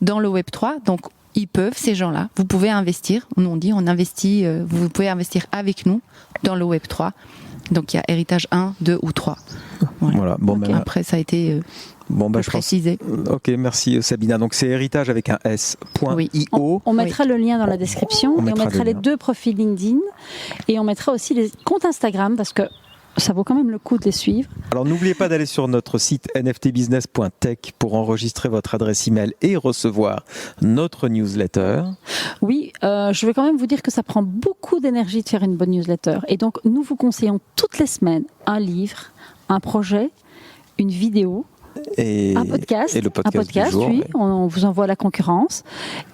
dans le Web3. Donc, ils peuvent, ces gens-là, vous pouvez investir. Nous, on dit, on investit, vous pouvez investir avec nous dans le Web3. Donc, il y a héritage 1, 2 ou 3. Voilà. Bon, après, ça a été précisé. Ok, merci Sabina. Donc, c'est héritage avec un S.io. Oui. On mettra le lien dans la description et on mettra les 2 profils LinkedIn et on mettra aussi les comptes Instagram parce que ça vaut quand même le coup de les suivre. Alors n'oubliez pas d'aller sur notre site nftbusiness.tech pour enregistrer votre adresse email et recevoir notre newsletter. Oui, je vais quand même vous dire que ça prend beaucoup d'énergie de faire une bonne newsletter. Et donc nous vous conseillons toutes les semaines un livre, un projet, une vidéo, un podcast, et le podcast du jour, oui. On vous envoie la concurrence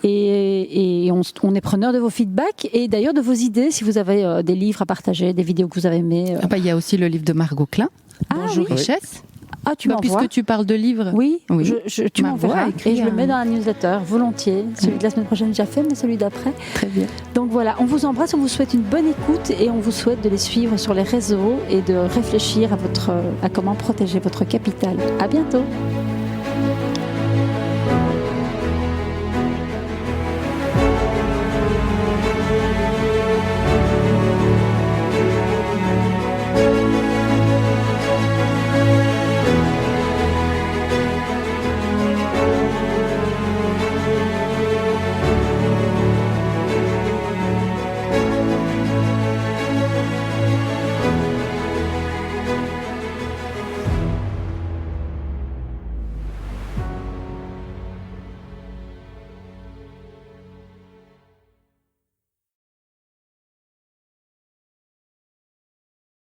et on est preneur de vos feedbacks et d'ailleurs de vos idées si vous avez des livres à partager, des vidéos que vous avez aimées. Il y a aussi le livre de Margot Klein, Bonjour Richesse. Ah, tu m'envoies. Puisque tu parles de livres. Oui, oui. tu m'enverras et je le mets dans la newsletter, volontiers. Celui de la semaine prochaine, déjà fait, mais celui d'après. Très bien. Donc voilà, on vous embrasse, on vous souhaite une bonne écoute et on vous souhaite de les suivre sur les réseaux et de réfléchir à comment protéger votre capital. À bientôt.